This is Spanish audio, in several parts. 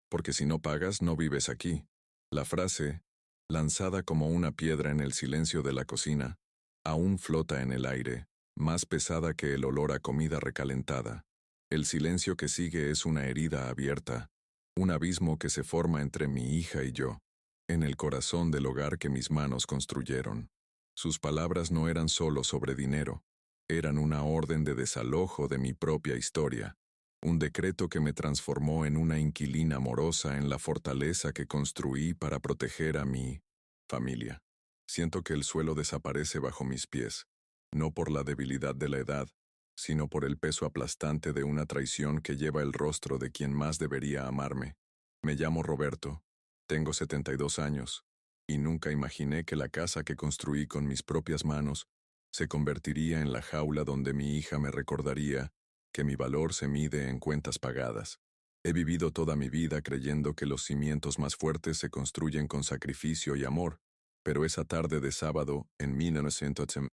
porque si no pagas no vives aquí. La frase, lanzada como una piedra en el silencio de la cocina, aún flota en el aire, más pesada que el olor a comida recalentada. El silencio que sigue es una herida abierta, un abismo que se forma entre mi hija y yo, en el corazón del hogar que mis manos construyeron. Sus palabras no eran solo sobre dinero, eran una orden de desalojo de mi propia historia, un decreto que me transformó en una inquilina amorosa en la fortaleza que construí para proteger a mi familia. Siento que el suelo desaparece bajo mis pies, no por la debilidad de la edad, sino por el peso aplastante de una traición que lleva el rostro de quien más debería amarme. Me llamo Roberto, tengo 72 años, y nunca imaginé que la casa que construí con mis propias manos se convertiría en la jaula donde mi hija me recordaría que mi valor se mide en cuentas pagadas. He vivido toda mi vida creyendo que los cimientos más fuertes se construyen con sacrificio y amor, pero esa tarde de sábado, en 1980,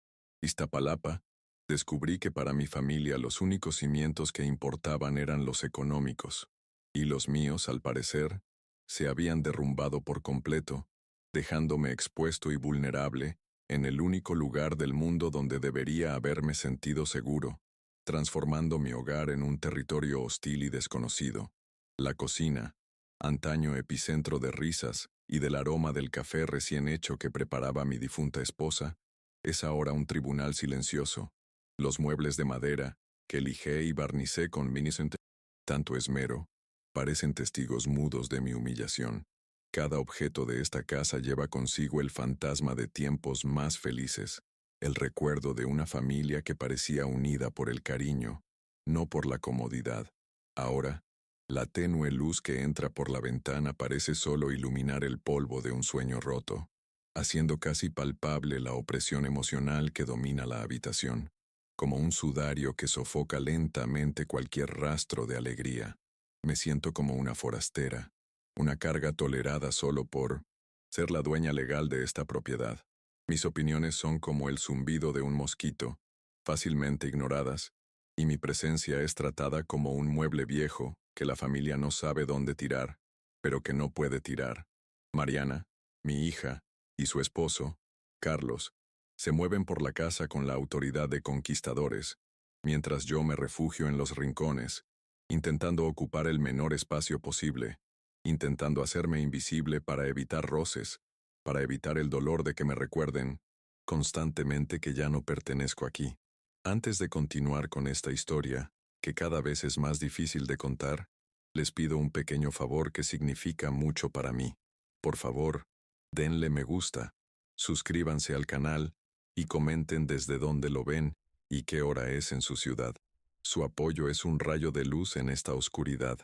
Iztapalapa, descubrí que para mi familia los únicos cimientos que importaban eran los económicos, y los míos, al parecer, se habían derrumbado por completo, dejándome expuesto y vulnerable en el único lugar del mundo donde debería haberme sentido seguro, transformando mi hogar en un territorio hostil y desconocido. La cocina, antaño epicentro de risas y del aroma del café recién hecho que preparaba mi difunta esposa, es ahora un tribunal silencioso. Los muebles de madera, que lijé y barnicé con tanto esmero, parecen testigos mudos de mi humillación. Cada objeto de esta casa lleva consigo el fantasma de tiempos más felices, el recuerdo de una familia que parecía unida por el cariño, no por la comodidad. Ahora, la tenue luz que entra por la ventana parece solo iluminar el polvo de un sueño roto, haciendo casi palpable la opresión emocional que domina la habitación, como un sudario que sofoca lentamente cualquier rastro de alegría. Me siento como una forastera, una carga tolerada solo por ser la dueña legal de esta propiedad. Mis opiniones son como el zumbido de un mosquito, fácilmente ignoradas, y mi presencia es tratada como un mueble viejo que la familia no sabe dónde tirar, pero que no puede tirar. Mariana, mi hija, y su esposo, Carlos, se mueven por la casa con la autoridad de conquistadores, mientras yo me refugio en los rincones, intentando ocupar el menor espacio posible, intentando hacerme invisible para evitar roces, para evitar el dolor de que me recuerden constantemente que ya no pertenezco aquí. Antes de continuar con esta historia, que cada vez es más difícil de contar, les pido un pequeño favor que significa mucho para mí. Por favor, denle me gusta, suscríbanse al canal y comenten desde dónde lo ven y qué hora es en su ciudad. Su apoyo es un rayo de luz en esta oscuridad,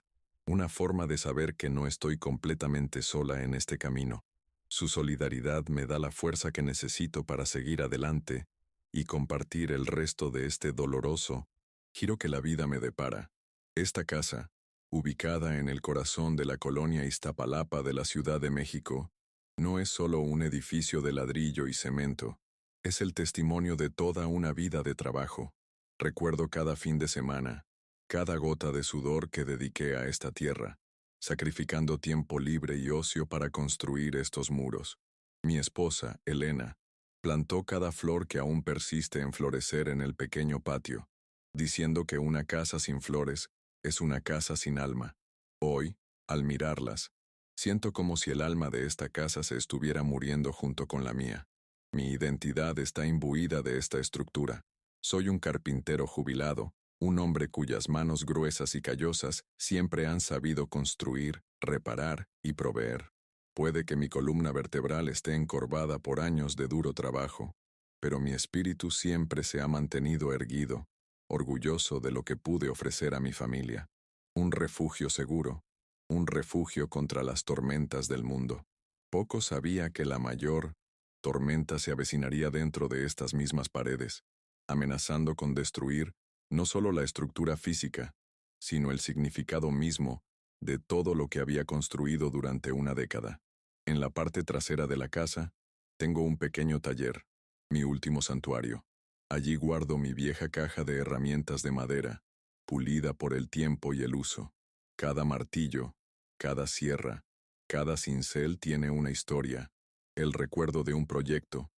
una forma de saber que no estoy completamente sola en este camino. Su solidaridad me da la fuerza que necesito para seguir adelante y compartir el resto de este doloroso giro que la vida me depara. Esta casa, ubicada en el corazón de la colonia Iztapalapa de la Ciudad de México, no es solo un edificio de ladrillo y cemento, es el testimonio de toda una vida de trabajo. Recuerdo cada fin de semana, cada gota de sudor que dediqué a esta tierra, sacrificando tiempo libre y ocio para construir estos muros. Mi esposa, Elena, plantó cada flor que aún persiste en florecer en el pequeño patio, diciendo que una casa sin flores es una casa sin alma. Hoy, al mirarlas, siento como si el alma de esta casa se estuviera muriendo junto con la mía. Mi identidad está imbuida de esta estructura. Soy un carpintero jubilado, un hombre cuyas manos gruesas y callosas siempre han sabido construir, reparar y proveer. Puede que mi columna vertebral esté encorvada por años de duro trabajo, pero mi espíritu siempre se ha mantenido erguido, orgulloso de lo que pude ofrecer a mi familia. Un refugio seguro, un refugio contra las tormentas del mundo. Poco sabía que la mayor tormenta se avecinaría dentro de estas mismas paredes, amenazando con destruir no solo la estructura física, sino el significado mismo de todo lo que había construido durante una década. En la parte trasera de la casa, tengo un pequeño taller, mi último santuario. Allí guardo mi vieja caja de herramientas de madera, pulida por el tiempo y el uso. Cada martillo, Cada sierra, cada cincel tiene una historia, el recuerdo de un proyecto,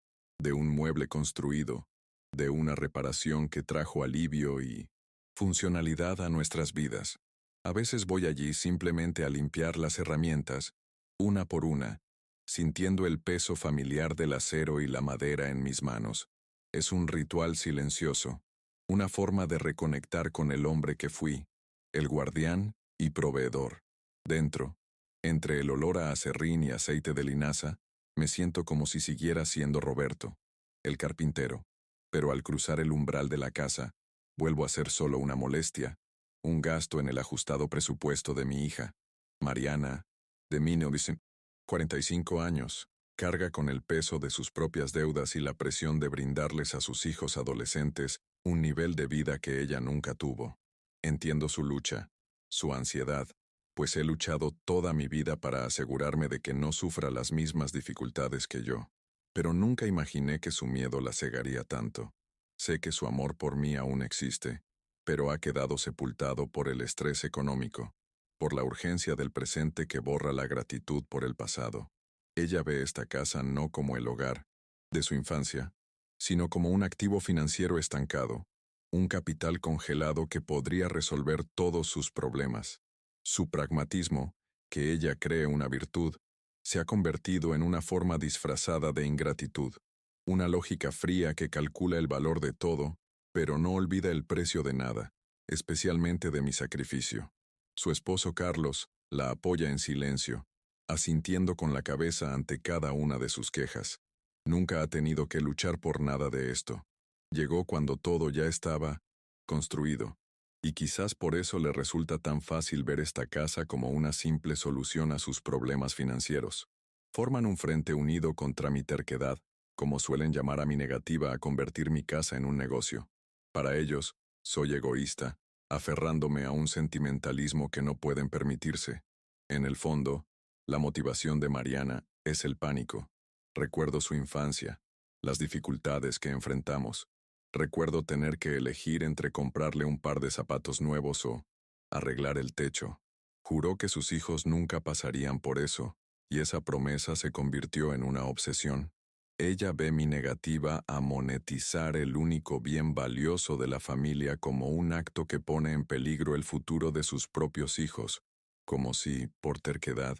de un mueble construido, de una reparación que trajo alivio y funcionalidad a nuestras vidas. A veces voy allí simplemente a limpiar las herramientas, una por una, sintiendo el peso familiar del acero y la madera en mis manos. Es un ritual silencioso, una forma de reconectar con el hombre que fui, el guardián y proveedor. Dentro, entre el olor a aserrín y aceite de linaza, me siento como si siguiera siendo Roberto, el carpintero, pero al cruzar el umbral de la casa, vuelvo a ser solo una molestia, un gasto en el ajustado presupuesto de mi hija. Mariana, de 1945 años, carga con el peso de sus propias deudas y la presión de brindarles a sus hijos adolescentes un nivel de vida que ella nunca tuvo. Entiendo su lucha, su ansiedad, pues he luchado toda mi vida para asegurarme de que no sufra las mismas dificultades que yo. Pero nunca imaginé que su miedo la cegaría tanto. Sé que su amor por mí aún existe, pero ha quedado sepultado por el estrés económico, por la urgencia del presente que borra la gratitud por el pasado. Ella ve esta casa no como el hogar de su infancia, sino como un activo financiero estancado, un capital congelado que podría resolver todos sus problemas. Su pragmatismo, que ella cree una virtud, se ha convertido en una forma disfrazada de ingratitud, una lógica fría que calcula el valor de todo, pero no olvida el precio de nada, especialmente de mi sacrificio. Su esposo Carlos la apoya en silencio, asintiendo con la cabeza ante cada una de sus quejas. Nunca ha tenido que luchar por nada de esto. Llegó cuando todo ya estaba construido, y quizás por eso le resulta tan fácil ver esta casa como una simple solución a sus problemas financieros. Forman un frente unido contra mi terquedad, como suelen llamar a mi negativa a convertir mi casa en un negocio. Para ellos, soy egoísta, aferrándome a un sentimentalismo que no pueden permitirse. En el fondo, la motivación de Mariana es el pánico. Recuerdo su infancia, las dificultades que enfrentamos. Recuerdo tener que elegir entre comprarle un par de zapatos nuevos o arreglar el techo. Juró que sus hijos nunca pasarían por eso, y esa promesa se convirtió en una obsesión. Ella ve mi negativa a monetizar el único bien valioso de la familia como un acto que pone en peligro el futuro de sus propios hijos, como si, por terquedad,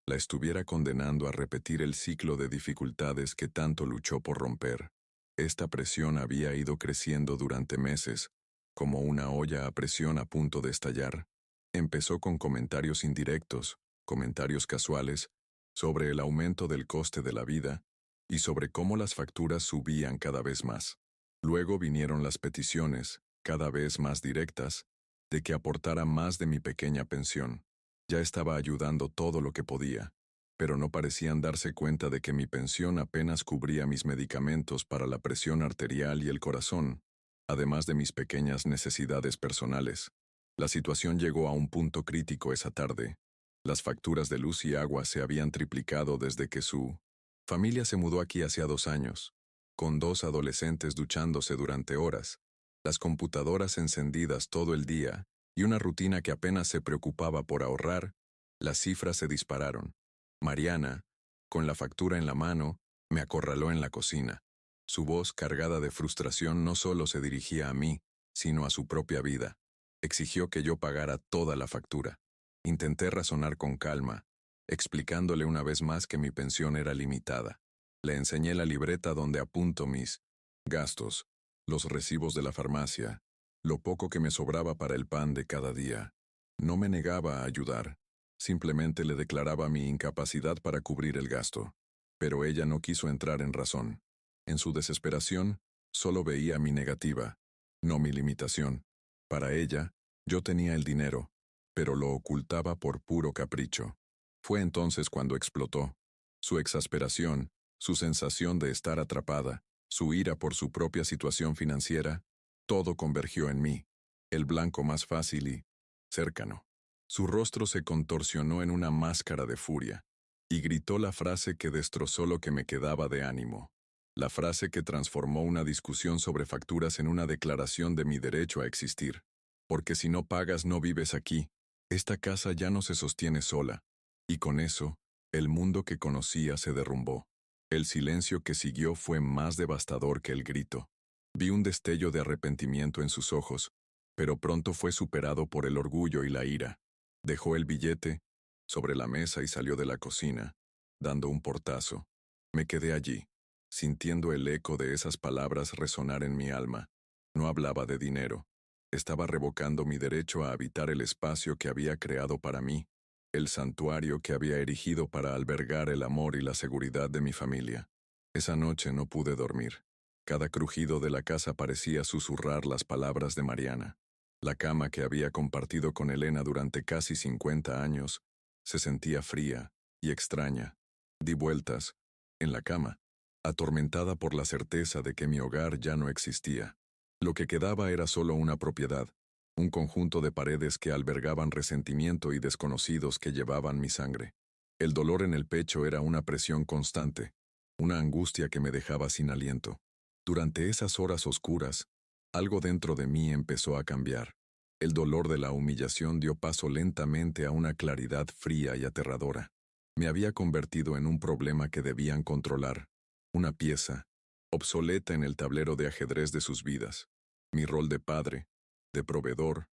la estuviera condenando a repetir el ciclo de dificultades que tanto luchó por romper. Esta presión había ido creciendo durante meses, como una olla a presión a punto de estallar. Empezó con comentarios indirectos, comentarios casuales, sobre el aumento del coste de la vida y sobre cómo las facturas subían cada vez más. Luego vinieron las peticiones, cada vez más directas, de que aportara más de mi pequeña pensión. Ya estaba ayudando todo lo que podía, pero no parecían darse cuenta de que mi pensión apenas cubría mis medicamentos para la presión arterial y el corazón, además de mis pequeñas necesidades personales. La situación llegó a un punto crítico esa tarde. Las facturas de luz y agua se habían triplicado desde que su familia se mudó aquí hacía 2 años, con 2 adolescentes duchándose durante horas, las computadoras encendidas todo el día y una rutina que apenas se preocupaba por ahorrar. Las cifras se dispararon. Mariana, con la factura en la mano, me acorraló en la cocina. Su voz cargada de frustración no solo se dirigía a mí, sino a su propia vida. Exigió que yo pagara toda la factura. Intenté razonar con calma, explicándole una vez más que mi pensión era limitada. Le enseñé la libreta donde apunto mis gastos, los recibos de la farmacia, lo poco que me sobraba para el pan de cada día. No me negaba a ayudar. Simplemente le declaraba mi incapacidad para cubrir el gasto. Pero ella no quiso entrar en razón. En su desesperación, solo veía mi negativa, no mi limitación. Para ella, yo tenía el dinero, pero lo ocultaba por puro capricho. Fue entonces cuando explotó. Su exasperación, su sensación de estar atrapada, su ira por su propia situación financiera, todo convergió en mí, el blanco más fácil y cercano. Su rostro se contorsionó en una máscara de furia, y gritó la frase que destrozó lo que me quedaba de ánimo. La frase que transformó una discusión sobre facturas en una declaración de mi derecho a existir. Porque si no pagas no vives aquí. Esta casa ya no se sostiene sola. Y con eso, el mundo que conocía se derrumbó. El silencio que siguió fue más devastador que el grito. Vi un destello de arrepentimiento en sus ojos, pero pronto fue superado por el orgullo y la ira. Dejó el billete sobre la mesa y salió de la cocina, dando un portazo. Me quedé allí, sintiendo el eco de esas palabras resonar en mi alma. No hablaba de dinero. Estaba revocando mi derecho a habitar el espacio que había creado para mí, el santuario que había erigido para albergar el amor y la seguridad de mi familia. Esa noche no pude dormir. Cada crujido de la casa parecía susurrar las palabras de Mariana. La cama que había compartido con Elena durante casi 50 años se sentía fría y extraña. Di vueltas, en la cama, atormentada por la certeza de que mi hogar ya no existía. Lo que quedaba era solo una propiedad, un conjunto de paredes que albergaban resentimiento y desconocidos que llevaban mi sangre. El dolor en el pecho era una presión constante, una angustia que me dejaba sin aliento. Durante esas horas oscuras, algo dentro de mí empezó a cambiar. El dolor de la humillación dio paso lentamente a una claridad fría y aterradora. Me había convertido en un problema que debían controlar, una pieza, obsoleta en el tablero de ajedrez de sus vidas. Mi rol de padre, de proveedor,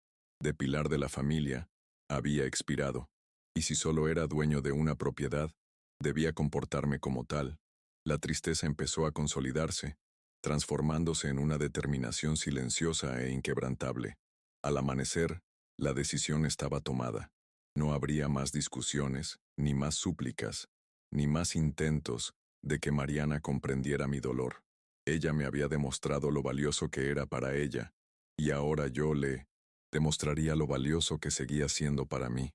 de pilar de la familia, había expirado. Y si solo era dueño de una propiedad, debía comportarme como tal. La tristeza empezó a consolidarse, transformándose en una determinación silenciosa e inquebrantable. Al amanecer, la decisión estaba tomada. No habría más discusiones, ni más súplicas, ni más intentos de que Mariana comprendiera mi dolor. Ella me había demostrado lo valioso que era para ella, y ahora yo le demostraría lo valioso que seguía siendo para mí.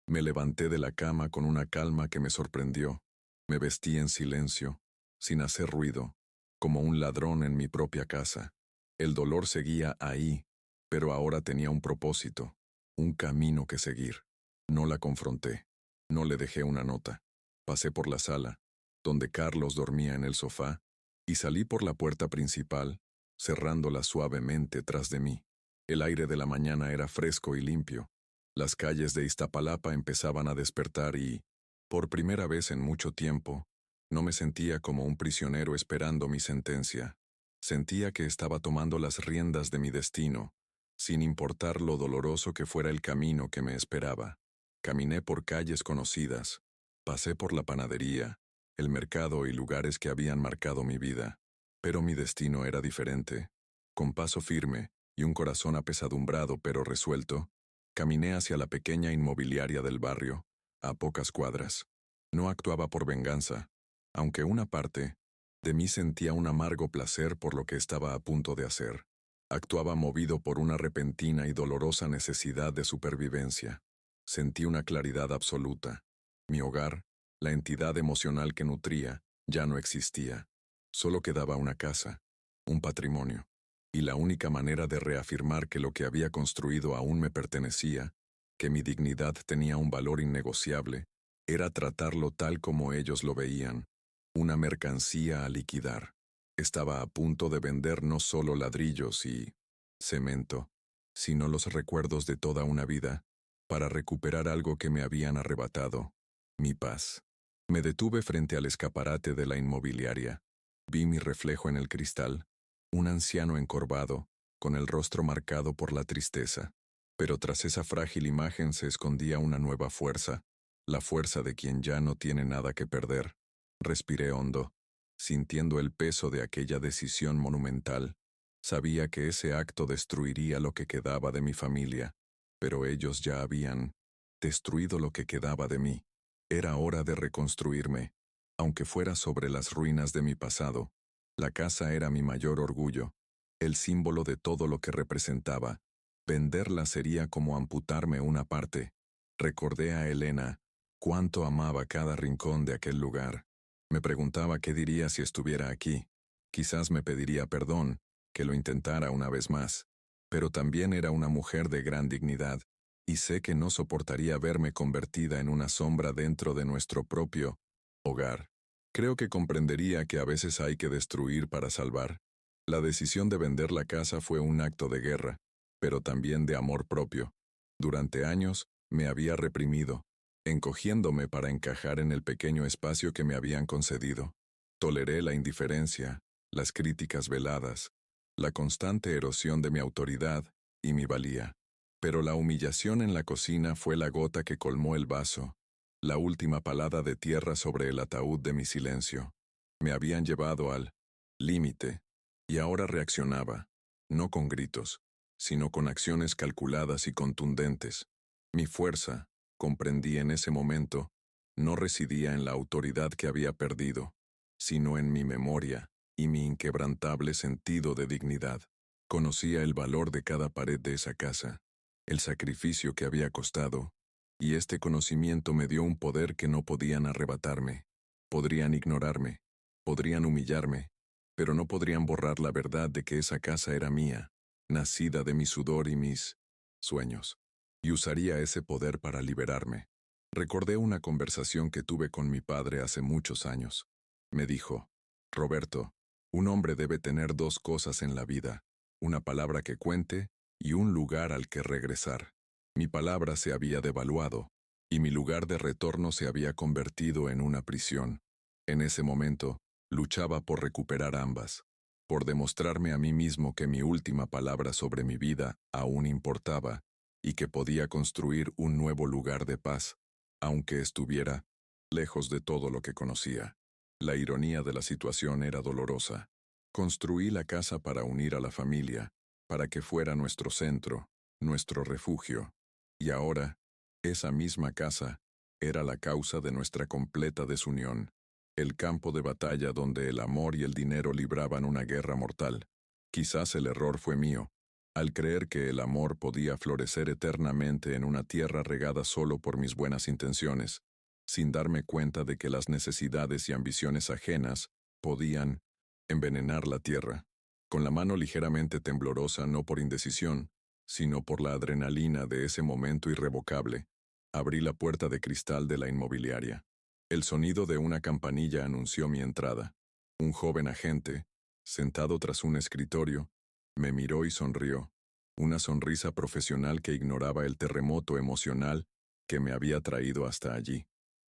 Me levanté de la cama con una calma que me sorprendió. Me vestí en silencio, sin hacer ruido, como un ladrón en mi propia casa. El dolor seguía ahí, pero ahora tenía un propósito, un camino que seguir. No la confronté, no le dejé una nota. Pasé por la sala, donde Carlos dormía en el sofá, y salí por la puerta principal, cerrándola suavemente tras de mí. El aire de la mañana era fresco y limpio. Las calles de Iztapalapa empezaban a despertar y, por primera vez en mucho tiempo, no me sentía como un prisionero esperando mi sentencia. Sentía que estaba tomando las riendas de mi destino, sin importar lo doloroso que fuera el camino que me esperaba. Caminé por calles conocidas, pasé por la panadería, el mercado y lugares que habían marcado mi vida. Pero mi destino era diferente. Con paso firme y un corazón apesadumbrado pero resuelto, caminé hacia la pequeña inmobiliaria del barrio, a pocas cuadras. No actuaba por venganza, aunque una parte de mí sentía un amargo placer por lo que estaba a punto de hacer. Actuaba movido por una repentina y dolorosa necesidad de supervivencia. Sentí una claridad absoluta. Mi hogar, la entidad emocional que nutría, ya no existía. Solo quedaba una casa, un patrimonio, y la única manera de reafirmar que lo que había construido aún me pertenecía, que mi dignidad tenía un valor innegociable, era tratarlo tal como ellos lo veían, una mercancía a liquidar. Estaba a punto de vender no solo ladrillos y cemento, sino los recuerdos de toda una vida, para recuperar algo que me habían arrebatado, mi paz. Me detuve frente al escaparate de la inmobiliaria. Vi mi reflejo en el cristal, un anciano encorvado, con el rostro marcado por la tristeza. Pero tras esa frágil imagen se escondía una nueva fuerza, la fuerza de quien ya no tiene nada que perder. Respiré hondo, sintiendo el peso de aquella decisión monumental. Sabía que ese acto destruiría lo que quedaba de mi familia, pero ellos ya habían destruido lo que quedaba de mí. Era hora de reconstruirme, aunque fuera sobre las ruinas de mi pasado. La casa era mi mayor orgullo, el símbolo de todo lo que representaba. Venderla sería como amputarme una parte. Recordé a Elena, cuánto amaba cada rincón de aquel lugar. Me preguntaba qué diría si estuviera aquí. Quizás me pediría perdón, que lo intentara una vez más. Pero también era una mujer de gran dignidad, y sé que no soportaría verme convertida en una sombra dentro de nuestro propio hogar. Creo que comprendería que a veces hay que destruir para salvar. La decisión de vender la casa fue un acto de guerra, pero también de amor propio. Durante años me había reprimido, encogiéndome para encajar en el pequeño espacio que me habían concedido. Toleré la indiferencia, las críticas veladas, la constante erosión de mi autoridad y mi valía. Pero la humillación en la cocina fue la gota que colmó el vaso, la última palada de tierra sobre el ataúd de mi silencio. Me habían llevado al límite, y ahora reaccionaba, no con gritos, sino con acciones calculadas y contundentes. Mi fuerza, comprendí en ese momento, no residía en la autoridad que había perdido, sino en mi memoria y mi inquebrantable sentido de dignidad. Conocía el valor de cada pared de esa casa, el sacrificio que había costado, y este conocimiento me dio un poder que no podían arrebatarme. Podrían ignorarme, podrían humillarme, pero no podrían borrar la verdad de que esa casa era mía, nacida de mi sudor y mis sueños. Y usaría ese poder para liberarme. Recordé una conversación que tuve con mi padre hace muchos años. Me dijo, Roberto, un hombre debe tener dos cosas en la vida, una palabra que cuente y un lugar al que regresar. Mi palabra se había devaluado, y mi lugar de retorno se había convertido en una prisión. En ese momento, luchaba por recuperar ambas, por demostrarme a mí mismo que mi última palabra sobre mi vida aún importaba, y que podía construir un nuevo lugar de paz, aunque estuviera lejos de todo lo que conocía. La ironía de la situación era dolorosa. Construí la casa para unir a la familia, para que fuera nuestro centro, nuestro refugio. Y ahora, esa misma casa era la causa de nuestra completa desunión, el campo de batalla donde el amor y el dinero libraban una guerra mortal. Quizás el error fue mío, al creer que el amor podía florecer eternamente en una tierra regada solo por mis buenas intenciones, sin darme cuenta de que las necesidades y ambiciones ajenas podían envenenar la tierra. Con la mano ligeramente temblorosa no por indecisión, sino por la adrenalina de ese momento irrevocable, abrí la puerta de cristal de la inmobiliaria. El sonido de una campanilla anunció mi entrada. Un joven agente, sentado tras un escritorio, me miró y sonrió, una sonrisa profesional que ignoraba el terremoto emocional que me había traído hasta allí.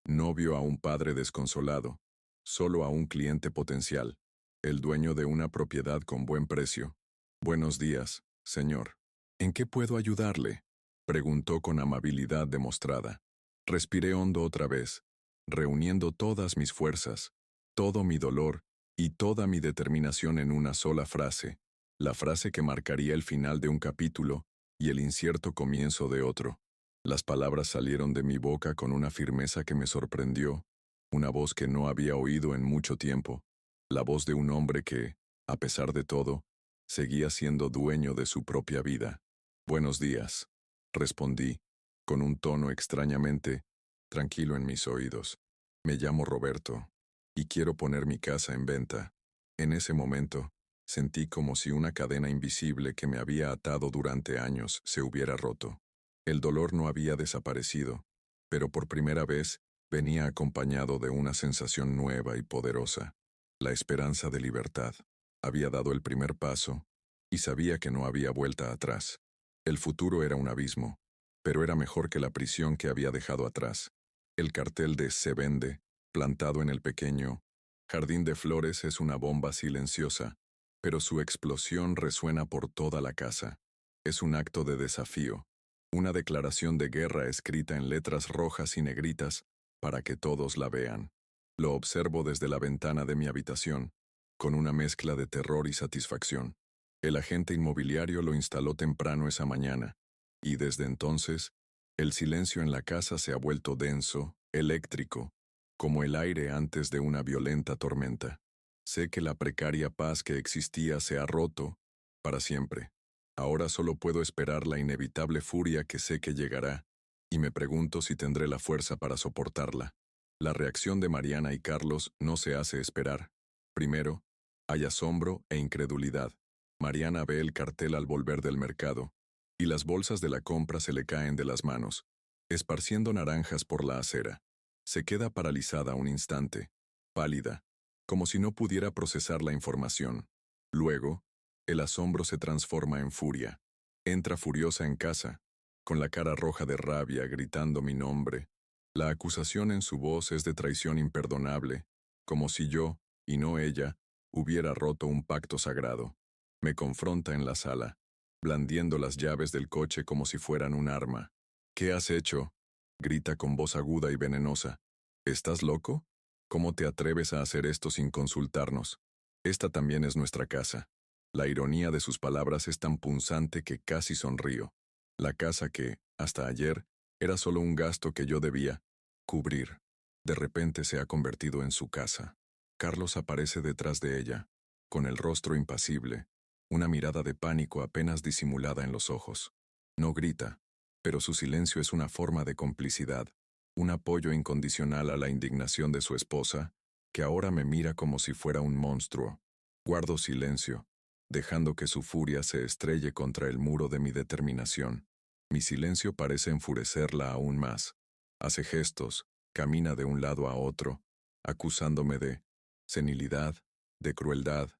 No vio a un padre desconsolado, solo a un cliente potencial, el dueño de una propiedad con buen precio. Buenos días, señor. ¿En qué puedo ayudarle?, preguntó con amabilidad demostrada. Respiré hondo otra vez, reuniendo todas mis fuerzas, todo mi dolor y toda mi determinación en una sola frase, la frase que marcaría el final de un capítulo y el incierto comienzo de otro. Las palabras salieron de mi boca con una firmeza que me sorprendió, una voz que no había oído en mucho tiempo, la voz de un hombre que, a pesar de todo, seguía siendo dueño de su propia vida. Buenos días, respondí, con un tono extrañamente tranquilo en mis oídos. Me llamo Roberto, y quiero poner mi casa en venta. En ese momento, sentí como si una cadena invisible que me había atado durante años se hubiera roto. El dolor no había desaparecido, pero por primera vez venía acompañado de una sensación nueva y poderosa, la esperanza de libertad. Había dado el primer paso, y sabía que no había vuelta atrás. El futuro era un abismo, pero era mejor que la prisión que había dejado atrás. El cartel de "Se vende", plantado en el pequeño jardín de flores, es una bomba silenciosa, pero su explosión resuena por toda la casa. Es un acto de desafío, una declaración de guerra escrita en letras rojas y negritas para que todos la vean. Lo observo desde la ventana de mi habitación, con una mezcla de terror y satisfacción. El agente inmobiliario lo instaló temprano esa mañana, y desde entonces, el silencio en la casa se ha vuelto denso, eléctrico, como el aire antes de una violenta tormenta. Sé que la precaria paz que existía se ha roto para siempre. Ahora solo puedo esperar la inevitable furia que sé que llegará, y me pregunto si tendré la fuerza para soportarla. La reacción de Mariana y Carlos no se hace esperar. Primero, hay asombro e incredulidad. Mariana ve el cartel al volver del mercado, y las bolsas de la compra se le caen de las manos, esparciendo naranjas por la acera. Se queda paralizada un instante, pálida, como si no pudiera procesar la información. Luego, el asombro se transforma en furia. Entra furiosa en casa, con la cara roja de rabia, gritando mi nombre, La acusación en su voz es de traición imperdonable, como si yo, y no ella, hubiera roto un pacto sagrado. Me confronta en la sala, blandiendo las llaves del coche como si fueran un arma. ¿Qué has hecho? Grita con voz aguda y venenosa. ¿Estás loco? ¿Cómo te atreves a hacer esto sin consultarnos? Esta también es nuestra casa. La ironía de sus palabras es tan punzante que casi sonrío. La casa que, hasta ayer, era solo un gasto que yo debía cubrir. De repente se ha convertido en su casa. Carlos aparece detrás de ella, con el rostro impasible, una mirada de pánico apenas disimulada en los ojos. No grita, pero su silencio es una forma de complicidad, un apoyo incondicional a la indignación de su esposa, que ahora me mira como si fuera un monstruo. Guardo silencio, dejando que su furia se estrelle contra el muro de mi determinación. Mi silencio parece enfurecerla aún más. Hace gestos, camina de un lado a otro, acusándome de senilidad, de crueldad,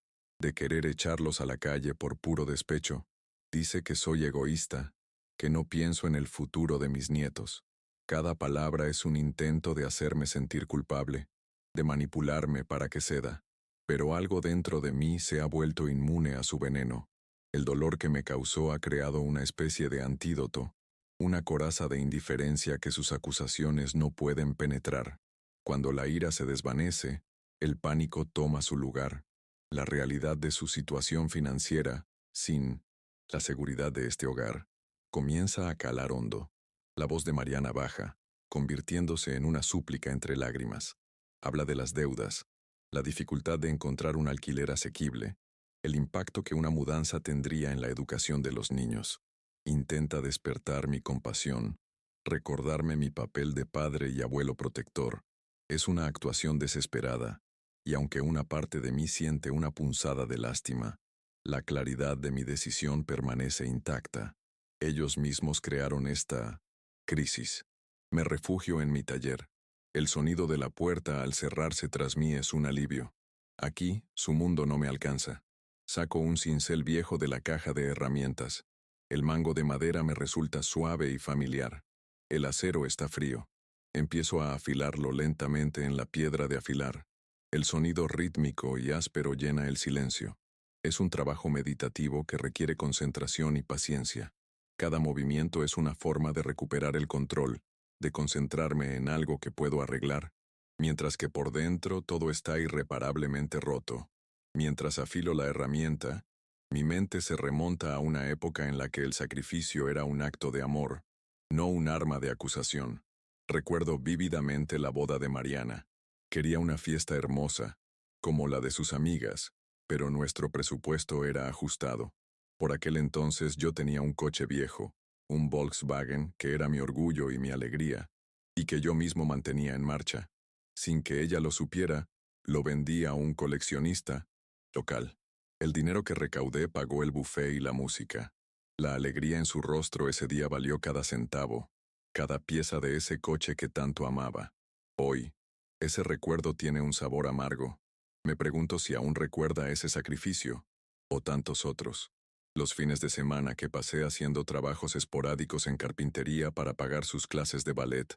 de querer echarlos a la calle por puro despecho. Dice que soy egoísta, que no pienso en el futuro de mis nietos. Cada palabra es un intento de hacerme sentir culpable, de manipularme para que ceda. Pero algo dentro de mí se ha vuelto inmune a su veneno. El dolor que me causó ha creado una especie de antídoto, una coraza de indiferencia que sus acusaciones no pueden penetrar. Cuando la ira se desvanece, el pánico toma su lugar. La realidad de su situación financiera, sin la seguridad de este hogar, comienza a calar hondo. La voz de Mariana baja, convirtiéndose en una súplica entre lágrimas. Habla de las deudas, la dificultad de encontrar un alquiler asequible, el impacto que una mudanza tendría en la educación de los niños. Intenta despertar mi compasión, recordarme mi papel de padre y abuelo protector. Es una actuación desesperada, y aunque una parte de mí siente una punzada de lástima, la claridad de mi decisión permanece intacta. Ellos mismos crearon esta crisis. Me refugio en mi taller. El sonido de la puerta al cerrarse tras mí es un alivio. Aquí, su mundo no me alcanza. Saco un cincel viejo de la caja de herramientas. El mango de madera me resulta suave y familiar. El acero está frío. Empiezo a afilarlo lentamente en la piedra de afilar. El sonido rítmico y áspero llena el silencio. Es un trabajo meditativo que requiere concentración y paciencia. Cada movimiento es una forma de recuperar el control, de concentrarme en algo que puedo arreglar, mientras que por dentro todo está irreparablemente roto. Mientras afilo la herramienta, mi mente se remonta a una época en la que el sacrificio era un acto de amor, no un arma de acusación. Recuerdo vívidamente la boda de Mariana. Quería una fiesta hermosa, como la de sus amigas, pero nuestro presupuesto era ajustado. Por aquel entonces yo tenía un coche viejo, un Volkswagen que era mi orgullo y mi alegría, y que yo mismo mantenía en marcha. Sin que ella lo supiera, lo vendí a un coleccionista local. El dinero que recaudé pagó el buffet y la música. La alegría en su rostro ese día valió cada centavo, cada pieza de ese coche que tanto amaba. Hoy, ese recuerdo tiene un sabor amargo. Me pregunto si aún recuerda ese sacrificio, o tantos otros. Los fines de semana que pasé haciendo trabajos esporádicos en carpintería para pagar sus clases de ballet,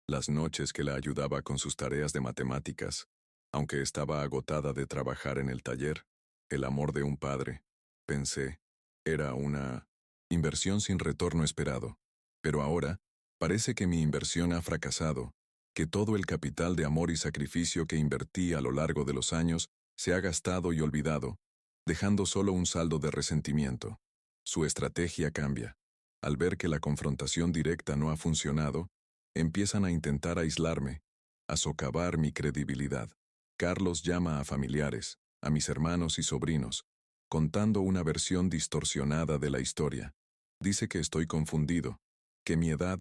las noches que la ayudaba con sus tareas de matemáticas, aunque estaba agotada de trabajar en el taller, el amor de un padre, pensé, era una inversión sin retorno esperado. Pero ahora, parece que mi inversión ha fracasado, que todo el capital de amor y sacrificio que invertí a lo largo de los años se ha gastado y olvidado, dejando solo un saldo de resentimiento. Su estrategia cambia. Al ver que la confrontación directa no ha funcionado, empiezan a intentar aislarme, a socavar mi credibilidad. Carlos llama a familiares, a mis hermanos y sobrinos, contando una versión distorsionada de la historia. Dice que estoy confundido, que mi edad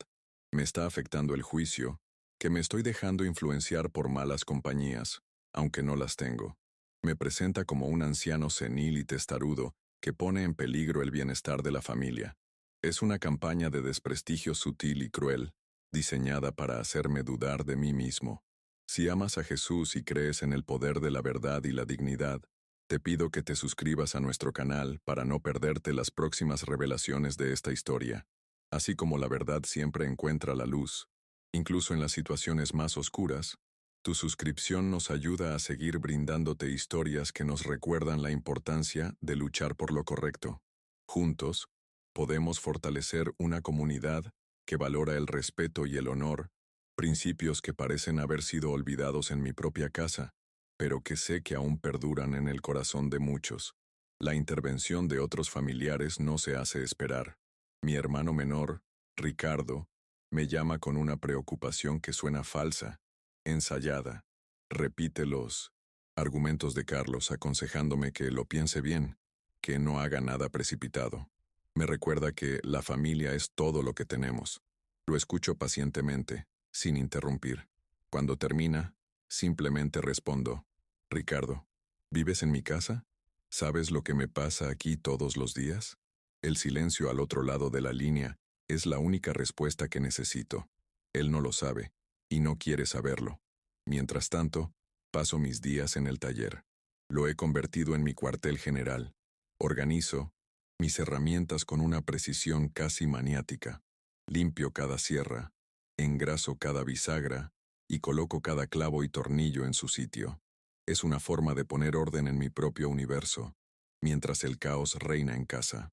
me está afectando el juicio, que me estoy dejando influenciar por malas compañías, aunque no las tengo. Me presenta como un anciano senil y testarudo que pone en peligro el bienestar de la familia. Es una campaña de desprestigio sutil y cruel, diseñada para hacerme dudar de mí mismo. Si amas a Jesús y crees en el poder de la verdad y la dignidad, te pido que te suscribas a nuestro canal para no perderte las próximas revelaciones de esta historia. Así como la verdad siempre encuentra la luz, Incluso en las situaciones más oscuras, tu suscripción nos ayuda a seguir brindándote historias que nos recuerdan la importancia de luchar por lo correcto. Juntos, podemos fortalecer una comunidad que valora el respeto y el honor, principios que parecen haber sido olvidados en mi propia casa, pero que sé que aún perduran en el corazón de muchos. La intervención de otros familiares no se hace esperar. Mi hermano menor, Ricardo, me llama con una preocupación que suena falsa, ensayada. Repite los argumentos de Carlos aconsejándome que lo piense bien, que no haga nada precipitado. Me recuerda que la familia es todo lo que tenemos. Lo escucho pacientemente, sin interrumpir. Cuando termina, simplemente respondo: Ricardo, ¿vives en mi casa? ¿Sabes lo que me pasa aquí todos los días? El silencio al otro lado de la línea es la única respuesta que necesito. Él no lo sabe, y no quiere saberlo. Mientras tanto, paso mis días en el taller. Lo he convertido en mi cuartel general. Organizo mis herramientas con una precisión casi maniática. Limpio cada sierra, engraso cada bisagra y coloco cada clavo y tornillo en su sitio. Es una forma de poner orden en mi propio universo, mientras el caos reina en casa.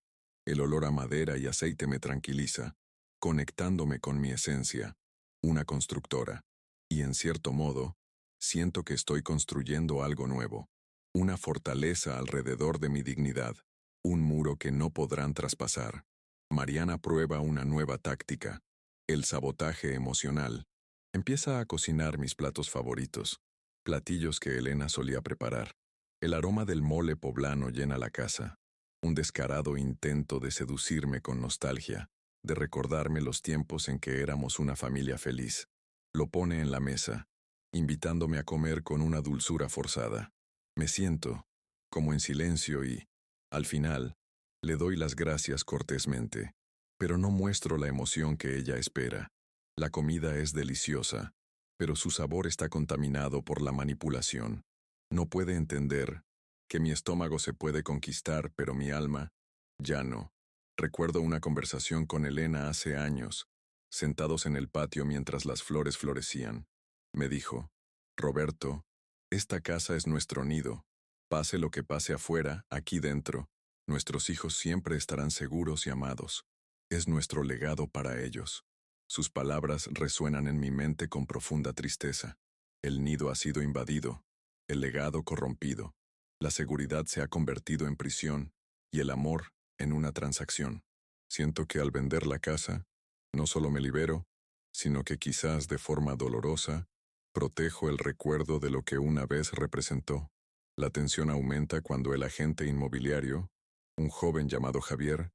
El olor a madera y aceite me tranquiliza, conectándome con mi esencia, una constructora. Y en cierto modo, siento que estoy construyendo algo nuevo, una fortaleza alrededor de mi dignidad, un muro que no podrán traspasar. Mariana prueba una nueva táctica, el sabotaje emocional. Empieza a cocinar mis platos favoritos, platillos que Elena solía preparar. El aroma del mole poblano llena la casa, un descarado intento de seducirme con nostalgia, de recordarme los tiempos en que éramos una familia feliz. Lo pone en la mesa, invitándome a comer con una dulzura forzada. Me siento, como en silencio y, al final, le doy las gracias cortésmente, pero no muestro la emoción que ella espera. La comida es deliciosa, pero su sabor está contaminado por la manipulación. No puede entender que mi estómago se puede conquistar, pero mi alma, ya no. Recuerdo una conversación con Elena hace años, sentados en el patio mientras las flores florecían. Me dijo: Roberto, esta casa es nuestro nido. Pase lo que pase afuera, aquí dentro, nuestros hijos siempre estarán seguros y amados. Es nuestro legado para ellos. Sus palabras resuenan en mi mente con profunda tristeza. El nido ha sido invadido, el legado corrompido, la seguridad se ha convertido en prisión y el amor en una transacción. Siento que al vender la casa, no solo me libero, sino que quizás de forma dolorosa, protejo el recuerdo de lo que una vez representó. La tensión aumenta cuando el agente inmobiliario, un joven llamado Javier,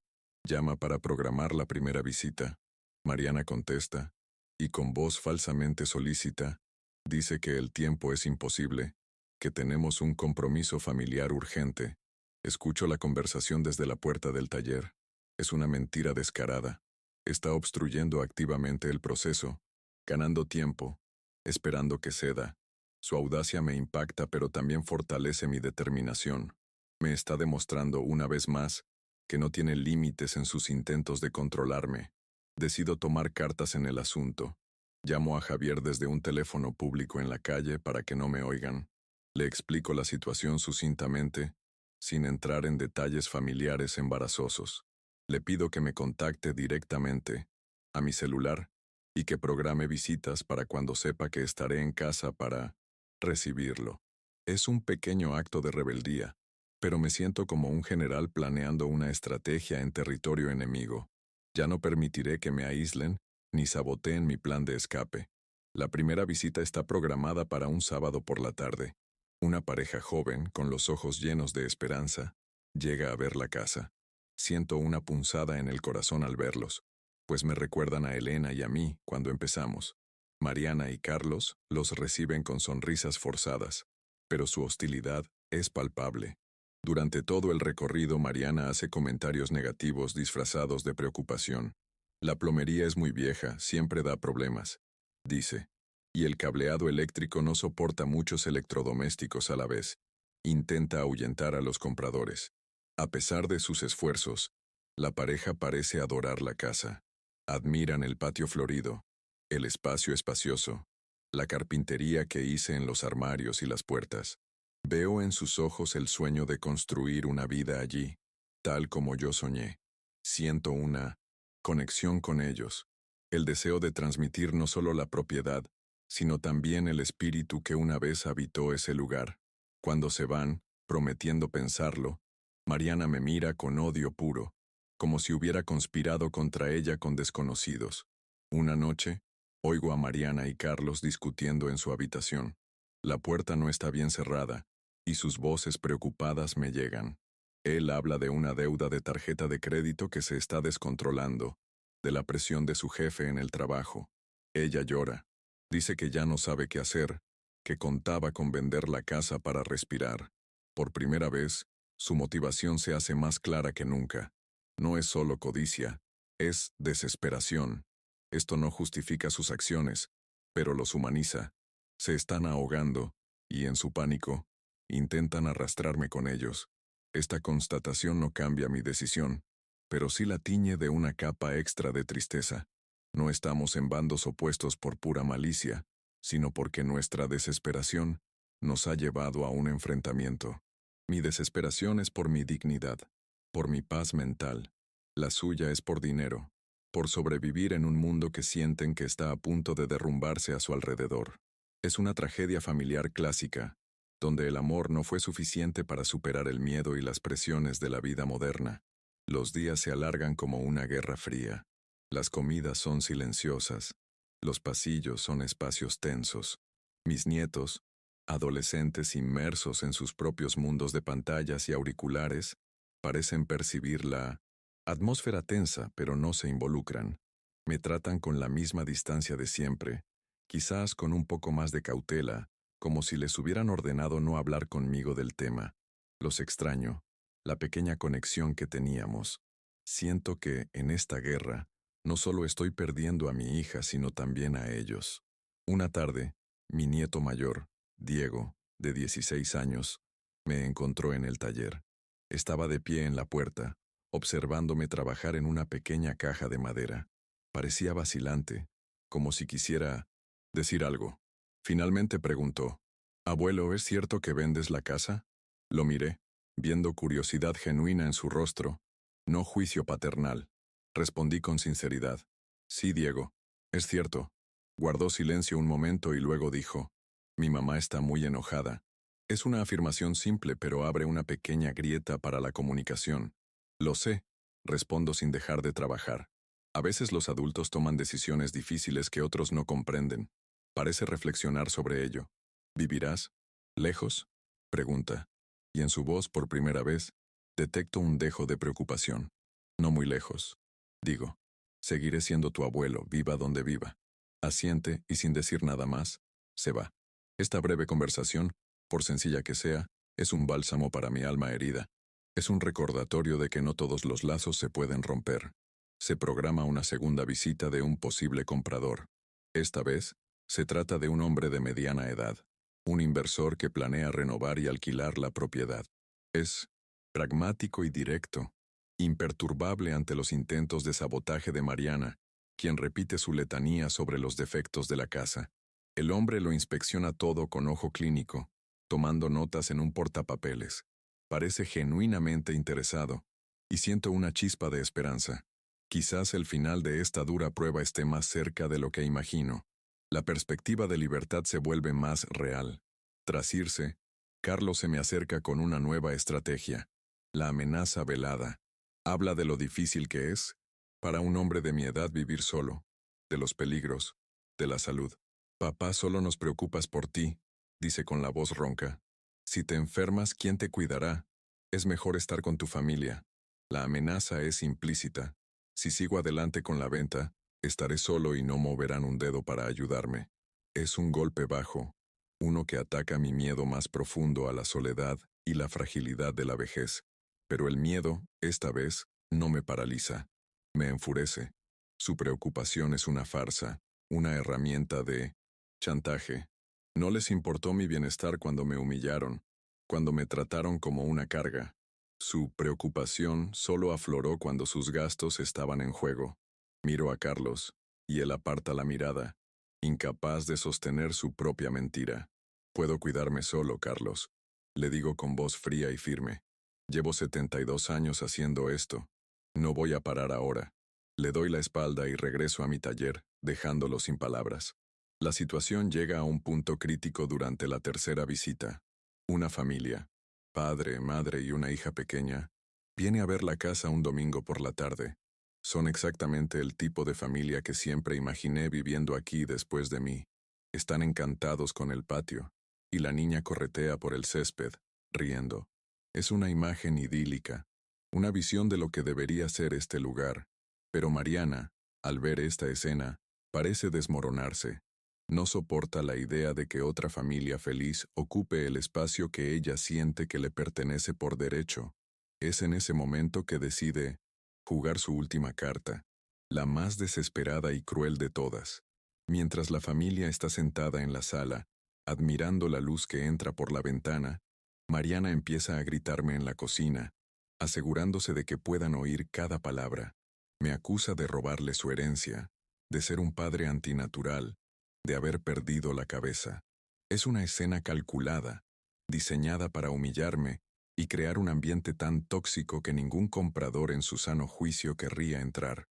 llama para programar la primera visita. Mariana contesta, y con voz falsamente solícita, dice que el tiempo es imposible, que tenemos un compromiso familiar urgente. Escucho la conversación desde la puerta del taller. Es una mentira descarada. Está obstruyendo activamente el proceso, ganando tiempo, esperando que ceda. Su audacia me impacta, pero también fortalece mi determinación. Me está demostrando una vez más que no tiene límites en sus intentos de controlarme. Decido tomar cartas en el asunto. Llamo a Javier desde un teléfono público en la calle para que no me oigan. Le explico la situación sucintamente, sin entrar en detalles familiares embarazosos. Le pido que me contacte directamente, a mi celular, y que programe visitas para cuando sepa que estaré en casa para recibirlo. Es un pequeño acto de rebeldía, pero me siento como un general planeando una estrategia en territorio enemigo. Ya no permitiré que me aíslen ni saboteen mi plan de escape. La primera visita está programada para un sábado por la tarde. Una pareja joven, con los ojos llenos de esperanza, llega a ver la casa. Siento una punzada en el corazón al verlos, pues me recuerdan a Elena y a mí cuando empezamos. Mariana y Carlos los reciben con sonrisas forzadas, pero su hostilidad es palpable. Durante todo el recorrido, Mariana hace comentarios negativos disfrazados de preocupación. La plomería es muy vieja, siempre da problemas, dice, y el cableado eléctrico no soporta muchos electrodomésticos a la vez. Intenta ahuyentar a los compradores. A pesar de sus esfuerzos, la pareja parece adorar la casa. Admiran el patio florido, el espacio espacioso, la carpintería que hice en los armarios y las puertas. Veo en sus ojos el sueño de construir una vida allí, tal como yo soñé. Siento una conexión con ellos, el deseo de transmitir no solo la propiedad, sino también el espíritu que una vez habitó ese lugar. Cuando se van, prometiendo pensarlo, Mariana me mira con odio puro, como si hubiera conspirado contra ella con desconocidos. Una noche, oigo a Mariana y Carlos discutiendo en su habitación. La puerta no está bien cerrada, y sus voces preocupadas me llegan. Él habla de una deuda de tarjeta de crédito que se está descontrolando, de la presión de su jefe en el trabajo. Ella llora. Dice que ya no sabe qué hacer, que contaba con vender la casa para respirar. Por primera vez, su motivación se hace más clara que nunca. No es solo codicia, es desesperación. Esto no justifica sus acciones, pero los humaniza. Se están ahogando, y en su pánico, intentan arrastrarme con ellos. Esta constatación no cambia mi decisión, pero sí la tiñe de una capa extra de tristeza. No estamos en bandos opuestos por pura malicia, sino porque nuestra desesperación nos ha llevado a un enfrentamiento. Mi desesperación es por mi dignidad, por mi paz mental. La suya es por dinero, por sobrevivir en un mundo que sienten que está a punto de derrumbarse a su alrededor. Es una tragedia familiar clásica, donde el amor no fue suficiente para superar el miedo y las presiones de la vida moderna. Los días se alargan como una guerra fría. Las comidas son silenciosas. Los pasillos son espacios tensos. Mis nietos, adolescentes inmersos en sus propios mundos de pantallas y auriculares, parecen percibir la atmósfera tensa, pero no se involucran. Me tratan con la misma distancia de siempre, quizás con un poco más de cautela, como si les hubieran ordenado no hablar conmigo del tema. Los extraño, la pequeña conexión que teníamos. Siento que, en esta guerra, no solo estoy perdiendo a mi hija, sino también a ellos. Una tarde, mi nieto mayor, Diego, de 16 años, me encontró en el taller. Estaba de pie en la puerta, observándome trabajar en una pequeña caja de madera. Parecía vacilante, como si quisiera decir algo. Finalmente preguntó, «Abuelo, ¿es cierto que vendes la casa?» Lo miré, viendo curiosidad genuina en su rostro, no juicio paternal. Respondí con sinceridad, «Sí, Diego, es cierto». Guardó silencio un momento y luego dijo, «Mi mamá está muy enojada». Es una afirmación simple, pero abre una pequeña grieta para la comunicación. Lo sé, respondo sin dejar de trabajar. A veces los adultos toman decisiones difíciles que otros no comprenden. Parece reflexionar sobre ello. ¿Vivirás? ¿Lejos? Pregunta. Y en su voz, por primera vez, detecto un dejo de preocupación. No muy lejos. Digo, seguiré siendo tu abuelo, viva donde viva. Asiente y sin decir nada más, se va. Esta breve conversación, por sencilla que sea, es un bálsamo para mi alma herida. Es un recordatorio de que no todos los lazos se pueden romper. Se programa una segunda visita de un posible comprador. Esta vez, se trata de un hombre de mediana edad, un inversor que planea renovar y alquilar la propiedad. Es pragmático y directo, imperturbable ante los intentos de sabotaje de Mariana, quien repite su letanía sobre los defectos de la casa. El hombre lo inspecciona todo con ojo clínico, tomando notas en un portapapeles. Parece genuinamente interesado, y siento una chispa de esperanza. Quizás el final de esta dura prueba esté más cerca de lo que imagino. La perspectiva de libertad se vuelve más real. Tras irse, Carlos se me acerca con una nueva estrategia, la amenaza velada. Habla de lo difícil que es, para un hombre de mi edad vivir solo, de los peligros, de la salud. «Papá, solo nos preocupas por ti», dice con la voz ronca. «Si te enfermas, ¿quién te cuidará? Es mejor estar con tu familia». La amenaza es implícita. Si sigo adelante con la venta, estaré solo y no moverán un dedo para ayudarme. Es un golpe bajo, uno que ataca mi miedo más profundo a la soledad y la fragilidad de la vejez. Pero el miedo, esta vez, no me paraliza. Me enfurece. Su preocupación es una farsa, una herramienta de chantaje. No les importó mi bienestar cuando me humillaron, cuando me trataron como una carga. Su preocupación solo afloró cuando sus gastos estaban en juego. Miro a Carlos, y él aparta la mirada, incapaz de sostener su propia mentira. Puedo cuidarme solo, Carlos, le digo con voz fría y firme. Llevo 72 años haciendo esto. No voy a parar ahora. Le doy la espalda y regreso a mi taller, dejándolo sin palabras. La situación llega a un punto crítico durante la tercera visita. Una familia, padre, madre y una hija pequeña, viene a ver la casa un domingo por la tarde. Son exactamente el tipo de familia que siempre imaginé viviendo aquí después de mí. Están encantados con el patio, y la niña corretea por el césped, riendo. Es una imagen idílica, una visión de lo que debería ser este lugar. Pero Mariana, al ver esta escena, parece desmoronarse. No soporta la idea de que otra familia feliz ocupe el espacio que ella siente que le pertenece por derecho. Es en ese momento que decide jugar su última carta, la más desesperada y cruel de todas. Mientras la familia está sentada en la sala, admirando la luz que entra por la ventana, Mariana empieza a gritarme en la cocina, asegurándose de que puedan oír cada palabra. Me acusa de robarle su herencia, de ser un padre antinatural, de haber perdido la cabeza. Es una escena calculada, diseñada para humillarme y crear un ambiente tan tóxico que ningún comprador en su sano juicio querría entrar.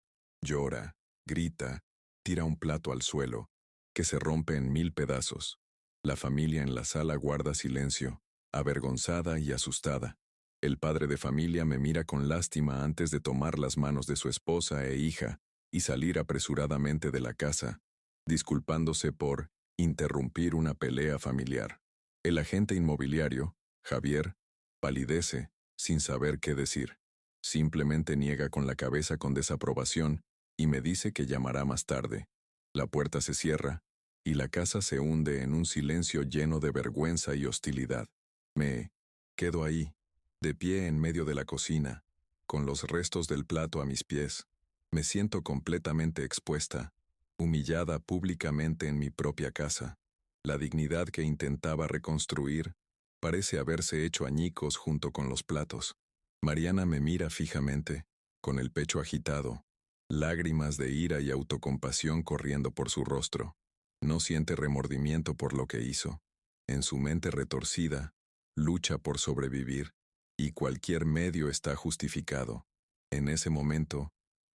Llora, grita, tira un plato al suelo, que se rompe en 1000 pedazos. La familia en la sala guarda silencio, avergonzada y asustada. El padre de familia me mira con lástima antes de tomar las manos de su esposa e hija y salir apresuradamente de la casa, disculpándose por interrumpir una pelea familiar. El agente inmobiliario, Javier, palidece, sin saber qué decir. Simplemente niega con la cabeza con desaprobación y me dice que llamará más tarde. La puerta se cierra y la casa se hunde en un silencio lleno de vergüenza y hostilidad. Me quedo ahí, de pie en medio de la cocina, con los restos del plato a mis pies. Me siento completamente expuesta, humillada públicamente en mi propia casa. La dignidad que intentaba reconstruir parece haberse hecho añicos junto con los platos. Mariana me mira fijamente, con el pecho agitado, lágrimas de ira y autocompasión corriendo por su rostro. No siente remordimiento por lo que hizo. En su mente retorcida, lucha por sobrevivir, y cualquier medio está justificado. En ese momento,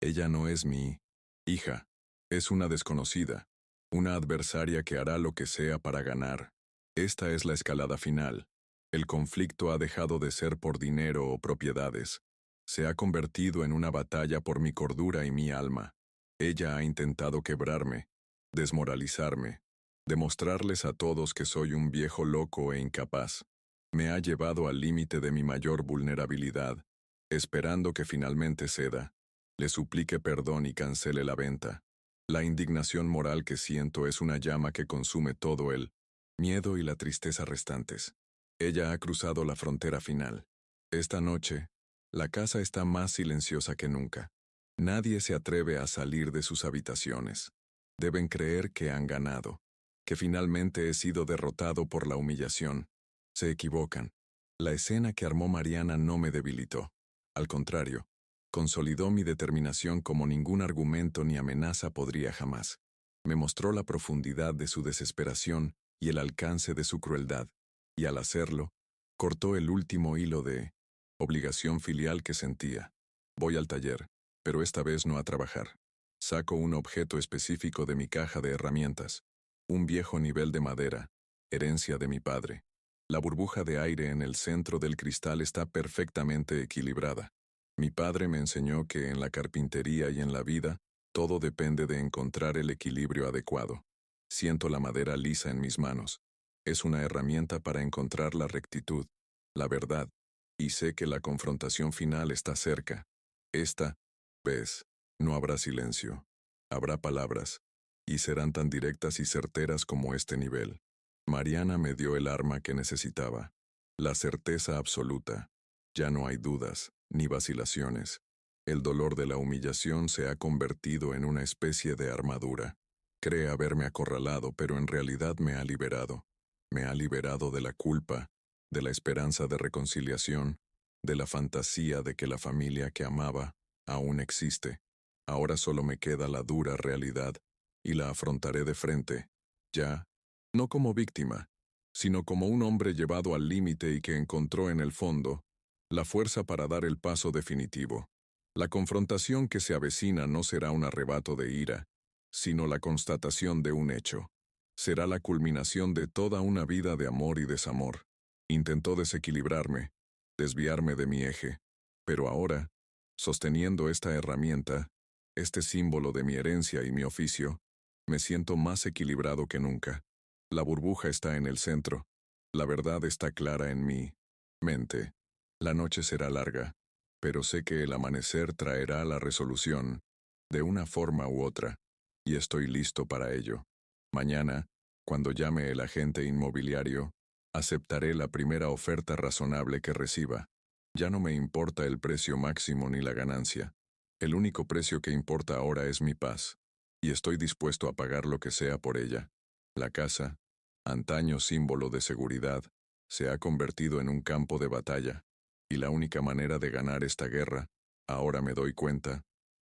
ella no es mi hija, es una desconocida, una adversaria que hará lo que sea para ganar. Esta es la escalada final. El conflicto ha dejado de ser por dinero o propiedades. Se ha convertido en una batalla por mi cordura y mi alma. Ella ha intentado quebrarme, desmoralizarme, demostrarles a todos que soy un viejo loco e incapaz. Me ha llevado al límite de mi mayor vulnerabilidad, esperando que finalmente ceda, le suplique perdón y cancele la venta. La indignación moral que siento es una llama que consume todo el miedo y la tristeza restantes. Ella ha cruzado la frontera final. Esta noche, la casa está más silenciosa que nunca. Nadie se atreve a salir de sus habitaciones. Deben creer que han ganado, que finalmente he sido derrotado por la humillación. Se equivocan. La escena que armó Mariana no me debilitó. Al contrario, consolidó mi determinación como ningún argumento ni amenaza podría jamás. Me mostró la profundidad de su desesperación y el alcance de su crueldad, y al hacerlo, cortó el último hilo de obligación filial que sentía. Voy al taller, pero esta vez no a trabajar. Saco un objeto específico de mi caja de herramientas, un viejo nivel de madera, herencia de mi padre. La burbuja de aire en el centro del cristal está perfectamente equilibrada. Mi padre me enseñó que en la carpintería y en la vida, todo depende de encontrar el equilibrio adecuado. Siento la madera lisa en mis manos. Es una herramienta para encontrar la rectitud, la verdad, y sé que la confrontación final está cerca. Esta vez, no habrá silencio. Habrá palabras, y serán tan directas y certeras como este nivel. Mariana me dio el arma que necesitaba, la certeza absoluta. Ya no hay dudas, ni vacilaciones. El dolor de la humillación se ha convertido en una especie de armadura. Cree haberme acorralado, pero en realidad me ha liberado. Me ha liberado de la culpa, de la esperanza de reconciliación, de la fantasía de que la familia que amaba aún existe. Ahora solo me queda la dura realidad y la afrontaré de frente, ya, no como víctima, sino como un hombre llevado al límite y que encontró en el fondo la fuerza para dar el paso definitivo. La confrontación que se avecina no será un arrebato de ira, sino la constatación de un hecho. Será la culminación de toda una vida de amor y desamor. Intentó desequilibrarme, desviarme de mi eje, pero ahora, sosteniendo esta herramienta, este símbolo de mi herencia y mi oficio, me siento más equilibrado que nunca. La burbuja está en el centro, la verdad está clara en mi mente. La noche será larga, pero sé que el amanecer traerá la resolución, de una forma u otra, y estoy listo para ello. Mañana, cuando llame el agente inmobiliario, aceptaré la primera oferta razonable que reciba. Ya no me importa el precio máximo ni la ganancia. El único precio que importa ahora es mi paz, y estoy dispuesto a pagar lo que sea por ella. La casa, antaño símbolo de seguridad, se ha convertido en un campo de batalla, y la única manera de ganar esta guerra, ahora me doy cuenta,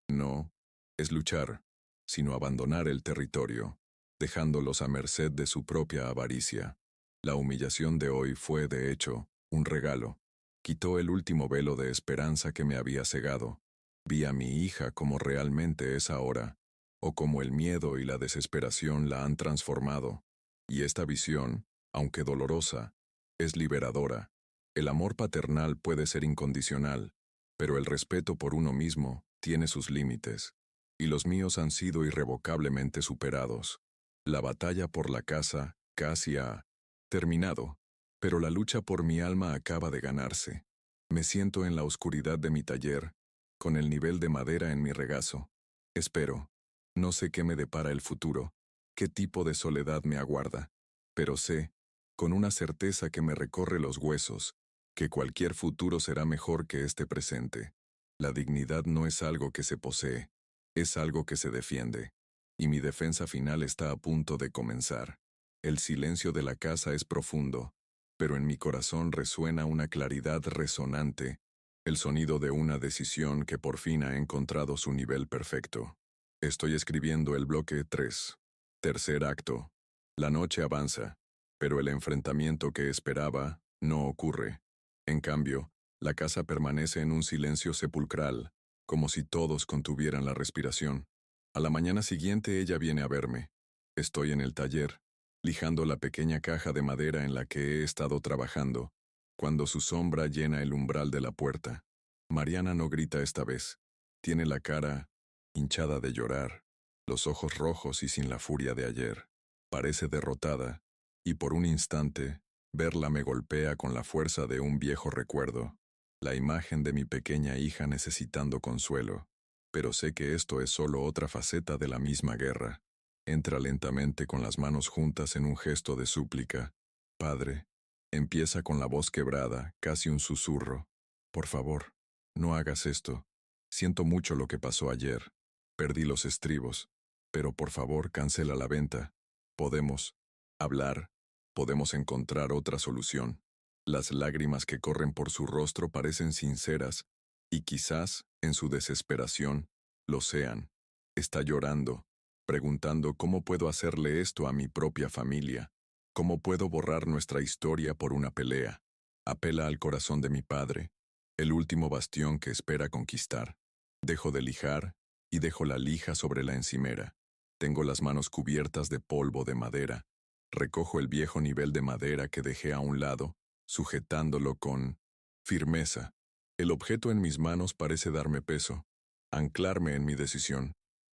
no es luchar, sino abandonar el territorio, dejándolos a merced de su propia avaricia. La humillación de hoy fue, de hecho, un regalo. Quitó el último velo de esperanza que me había cegado. Vi a mi hija como realmente es ahora, o como el miedo y la desesperación la han transformado. Y esta visión, aunque dolorosa, es liberadora. El amor paternal puede ser incondicional, pero el respeto por uno mismo tiene sus límites, y los míos han sido irrevocablemente superados. La batalla por la casa casi ha terminado, pero la lucha por mi alma acaba de ganarse. Me siento en la oscuridad de mi taller, con el nivel de madera en mi regazo. Espero. No sé qué me depara el futuro, qué tipo de soledad me aguarda, pero sé, con una certeza que me recorre los huesos, que cualquier futuro será mejor que este presente. La dignidad no es algo que se posee, es algo que se defiende, y mi defensa final está a punto de comenzar. El silencio de la casa es profundo, pero en mi corazón resuena una claridad resonante, el sonido de una decisión que por fin ha encontrado su nivel perfecto. Estoy escribiendo el bloque 3. Tercer acto. La noche avanza, pero el enfrentamiento que esperaba no ocurre. En cambio, la casa permanece en un silencio sepulcral, como si todos contuvieran la respiración. A la mañana siguiente ella viene a verme. Estoy en el taller, lijando la pequeña caja de madera en la que he estado trabajando, cuando su sombra llena el umbral de la puerta. Mariana no grita esta vez. Tiene la cara hinchada de llorar, los ojos rojos y sin la furia de ayer. Parece derrotada, y por un instante, verla me golpea con la fuerza de un viejo recuerdo, la imagen de mi pequeña hija necesitando consuelo. Pero sé que esto es solo otra faceta de la misma guerra. Entra lentamente con las manos juntas en un gesto de súplica. Padre, empieza con la voz quebrada, casi un susurro. Por favor, no hagas esto. Siento mucho lo que pasó ayer. Perdí los estribos. Pero por favor, cancela la venta. Podemos hablar. Podemos encontrar otra solución. Las lágrimas que corren por su rostro parecen sinceras, y quizás, en su desesperación, lo sean. Está llorando, preguntando cómo puedo hacerle esto a mi propia familia, cómo puedo borrar nuestra historia por una pelea. Apela al corazón de mi padre, el último bastión que espera conquistar. Dejo de lijar y dejo la lija sobre la encimera. Tengo las manos cubiertas de polvo de madera. Recojo el viejo nivel de madera que dejé a un lado, sujetándolo con firmeza. El objeto en mis manos parece darme peso, anclarme en mi decisión.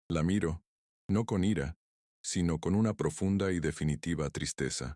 La miro, no con ira, sino con una profunda y definitiva tristeza.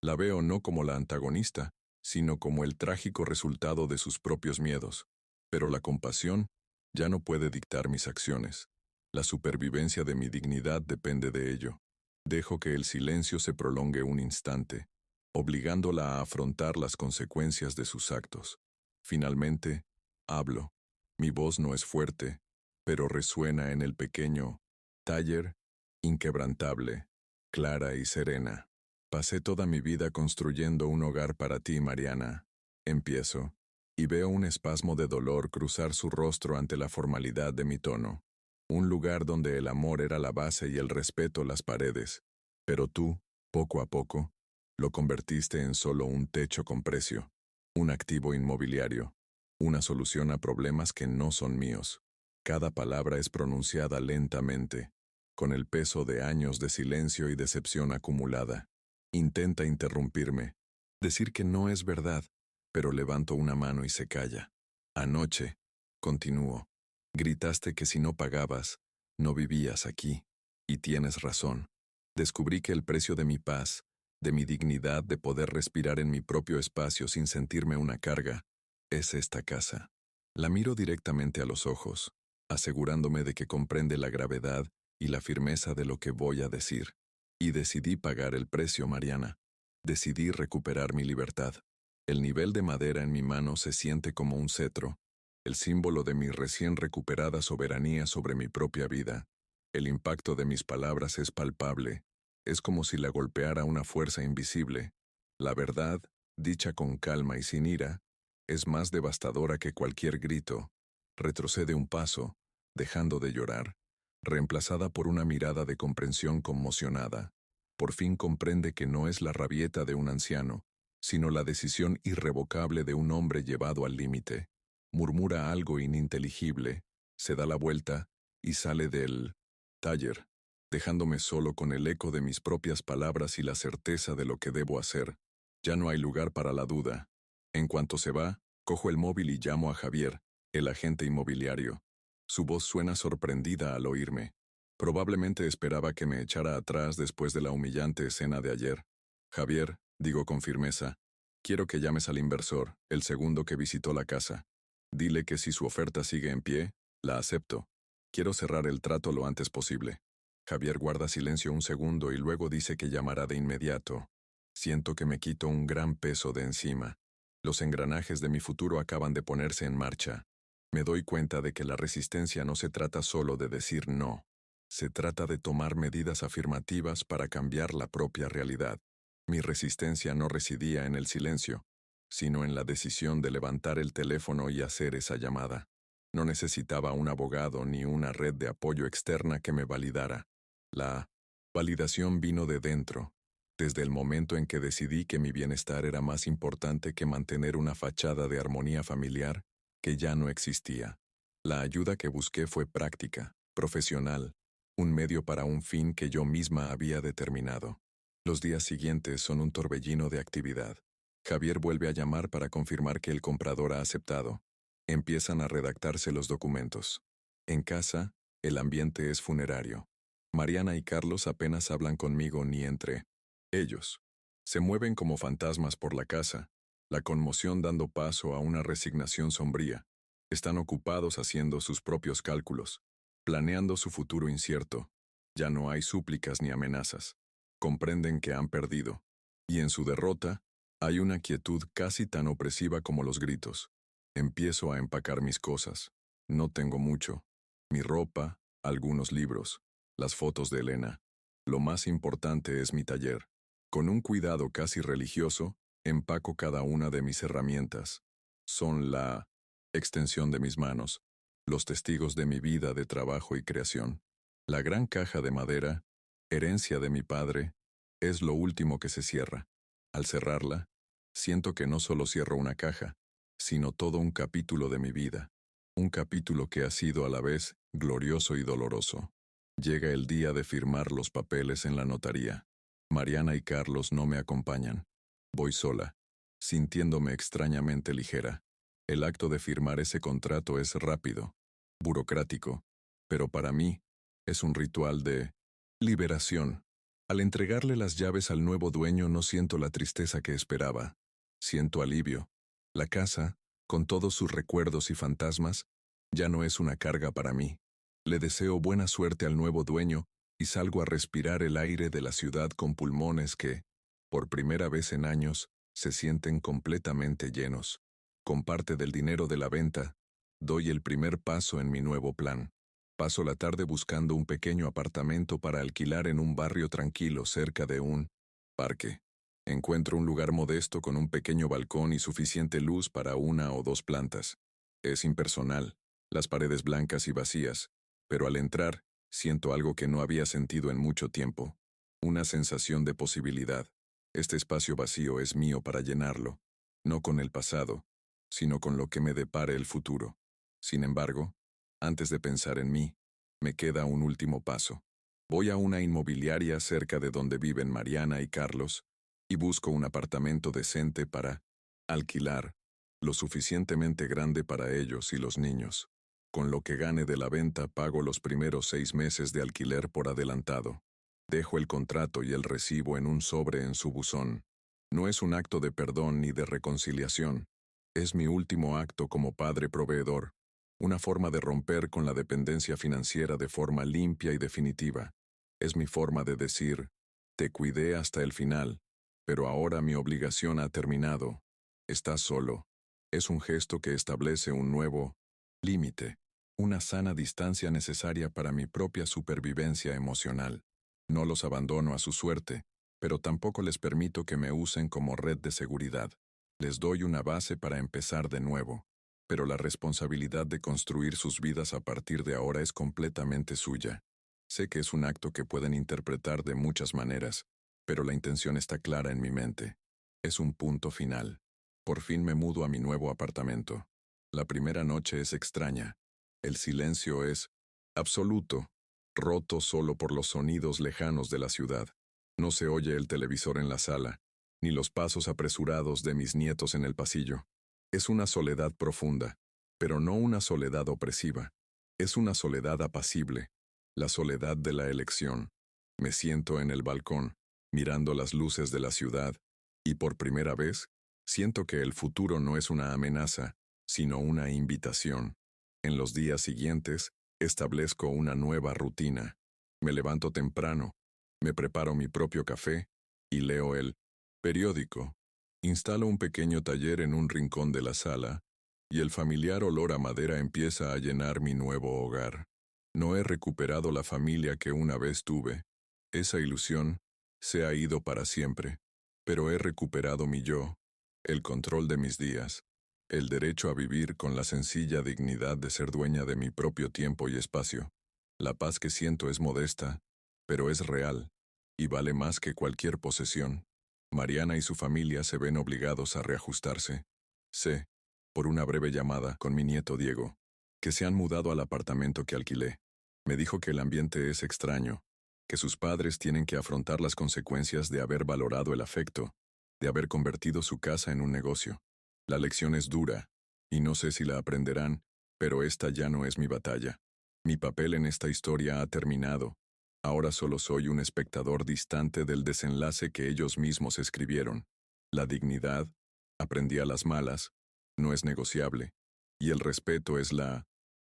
La veo no como la antagonista, sino como el trágico resultado de sus propios miedos. Pero la compasión ya no puede dictar mis acciones. La supervivencia de mi dignidad depende de ello. Dejo que el silencio se prolongue un instante, obligándola a afrontar las consecuencias de sus actos. Finalmente, hablo. Mi voz no es fuerte, pero resuena en el pequeño taller, inquebrantable, clara y serena. Pasé toda mi vida construyendo un hogar para ti, Mariana. Empiezo, y veo un espasmo de dolor cruzar su rostro ante la formalidad de mi tono. Un lugar donde el amor era la base y el respeto las paredes. Pero tú, poco a poco, lo convertiste en solo un techo con precio, un activo inmobiliario, una solución a problemas que no son míos. Cada palabra es pronunciada lentamente, con el peso de años de silencio y decepción acumulada. Intenta interrumpirme, decir que no es verdad, pero levanto una mano y se calla. Anoche, continúo, gritaste que si no pagabas, no vivías aquí. Y tienes razón. Descubrí que el precio de mi paz, de mi dignidad de poder respirar en mi propio espacio sin sentirme una carga, es esta casa. La miro directamente a los ojos, asegurándome de que comprende la gravedad y la firmeza de lo que voy a decir. Y decidí pagar el precio, Mariana. Decidí recuperar mi libertad. El nivel de madera en mi mano se siente como un cetro, el símbolo de mi recién recuperada soberanía sobre mi propia vida. El impacto de mis palabras es palpable. Es como si la golpeara una fuerza invisible. La verdad, dicha con calma y sin ira, es más devastadora que cualquier grito. Retrocede un paso, dejando de llorar, reemplazada por una mirada de comprensión conmocionada. Por fin comprende que no es la rabieta de un anciano, sino la decisión irrevocable de un hombre llevado al límite. Murmura algo ininteligible, se da la vuelta y sale del taller, dejándome solo con el eco de mis propias palabras y la certeza de lo que debo hacer. Ya no hay lugar para la duda. En cuanto se va, cojo el móvil y llamo a Javier, el agente inmobiliario. Su voz suena sorprendida al oírme. Probablemente esperaba que me echara atrás después de la humillante escena de ayer. Javier, digo con firmeza, quiero que llames al inversor, el segundo que visitó la casa. Dile que si su oferta sigue en pie, la acepto. Quiero cerrar el trato lo antes posible. Javier guarda silencio un segundo y luego dice que llamará de inmediato. Siento que me quito un gran peso de encima. Los engranajes de mi futuro acaban de ponerse en marcha. Me doy cuenta de que la resistencia no se trata solo de decir no. Se trata de tomar medidas afirmativas para cambiar la propia realidad. Mi resistencia no residía en el silencio, sino en la decisión de levantar el teléfono y hacer esa llamada. No necesitaba un abogado ni una red de apoyo externa que me validara. La validación vino de dentro, desde el momento en que decidí que mi bienestar era más importante que mantener una fachada de armonía familiar que ya no existía. La ayuda que busqué fue práctica, profesional, un medio para un fin que yo misma había determinado. Los días siguientes son un torbellino de actividad. Javier vuelve a llamar para confirmar que el comprador ha aceptado. Empiezan a redactarse los documentos. En casa, el ambiente es funerario. Mariana y Carlos apenas hablan conmigo ni entre ellos. Se mueven como fantasmas por la casa, la conmoción dando paso a una resignación sombría. Están ocupados haciendo sus propios cálculos, planeando su futuro incierto. Ya no hay súplicas ni amenazas. Comprenden que han perdido. Y en su derrota, hay una quietud casi tan opresiva como los gritos. Empiezo a empacar mis cosas. No tengo mucho. Mi ropa, algunos libros, las fotos de Elena. Lo más importante es mi taller. Con un cuidado casi religioso, empaco cada una de mis herramientas. Son la extensión de mis manos, los testigos de mi vida de trabajo y creación. La gran caja de madera, herencia de mi padre, es lo último que se cierra. Al cerrarla, siento que no solo cierro una caja, sino todo un capítulo de mi vida. Un capítulo que ha sido a la vez glorioso y doloroso. Llega el día de firmar los papeles en la notaría. Mariana y Carlos no me acompañan. Voy sola, sintiéndome extrañamente ligera. El acto de firmar ese contrato es rápido, burocrático, pero para mí es un ritual de liberación. Al entregarle las llaves al nuevo dueño no siento la tristeza que esperaba. Siento alivio. La casa, con todos sus recuerdos y fantasmas, ya no es una carga para mí. Le deseo buena suerte al nuevo dueño y salgo a respirar el aire de la ciudad con pulmones que, por primera vez en años, se sienten completamente llenos. Con parte del dinero de la venta, doy el primer paso en mi nuevo plan. Paso la tarde buscando un pequeño apartamento para alquilar en un barrio tranquilo cerca de un parque. Encuentro un lugar modesto con un pequeño balcón y suficiente luz para una o dos plantas. Es impersonal, las paredes blancas y vacías, Pero al entrar, siento algo que no había sentido en mucho tiempo. Una sensación de posibilidad. Este espacio vacío es mío para llenarlo, no con el pasado, sino con lo que me depare el futuro. Sin embargo, antes de pensar en mí, me queda un último paso. Voy a una inmobiliaria cerca de donde viven Mariana y Carlos y busco un apartamento decente para alquilar, lo suficientemente grande para ellos y los niños. Con lo que gane de la venta pago los primeros 6 meses de alquiler por adelantado. Dejo el contrato y el recibo en un sobre en su buzón. No es un acto de perdón ni de reconciliación. Es mi último acto como padre proveedor, una forma de romper con la dependencia financiera de forma limpia y definitiva. Es mi forma de decir, te cuidé hasta el final, pero ahora mi obligación ha terminado. Estás solo. Es un gesto que establece un nuevo límite, una sana distancia necesaria para mi propia supervivencia emocional. No los abandono a su suerte, pero tampoco les permito que me usen como red de seguridad. Les doy una base para empezar de nuevo, pero la responsabilidad de construir sus vidas a partir de ahora es completamente suya. Sé que es un acto que pueden interpretar de muchas maneras, pero la intención está clara en mi mente. Es un punto final. Por fin me mudo a mi nuevo apartamento. La primera noche es extraña. El silencio es absoluto, roto solo por los sonidos lejanos de la ciudad. No se oye el televisor en la sala, ni los pasos apresurados de mis nietos en el pasillo. Es una soledad profunda, pero no una soledad opresiva. Es una soledad apacible, la soledad de la elección. Me siento en el balcón, mirando las luces de la ciudad, y por primera vez, siento que el futuro no es una amenaza, sino una invitación. En los días siguientes, establezco una nueva rutina. Me levanto temprano, me preparo mi propio café y leo el periódico. Instalo un pequeño taller en un rincón de la sala y el familiar olor a madera empieza a llenar mi nuevo hogar. No he recuperado la familia que una vez tuve. Esa ilusión se ha ido para siempre, pero he recuperado mi yo, el control de mis días, el derecho a vivir con la sencilla dignidad de ser dueña de mi propio tiempo y espacio. La paz que siento es modesta, pero es real, y vale más que cualquier posesión. Mariana y su familia se ven obligados a reajustarse. Sé, por una breve llamada con mi nieto Diego, que se han mudado al apartamento que alquilé. Me dijo que el ambiente es extraño, que sus padres tienen que afrontar las consecuencias de haber valorado el afecto, de haber convertido su casa en un negocio. La lección es dura, y no sé si la aprenderán, pero esta ya no es mi batalla. Mi papel en esta historia ha terminado. Ahora solo soy un espectador distante del desenlace que ellos mismos escribieron. La dignidad, aprendí a las malas, no es negociable, y el respeto es la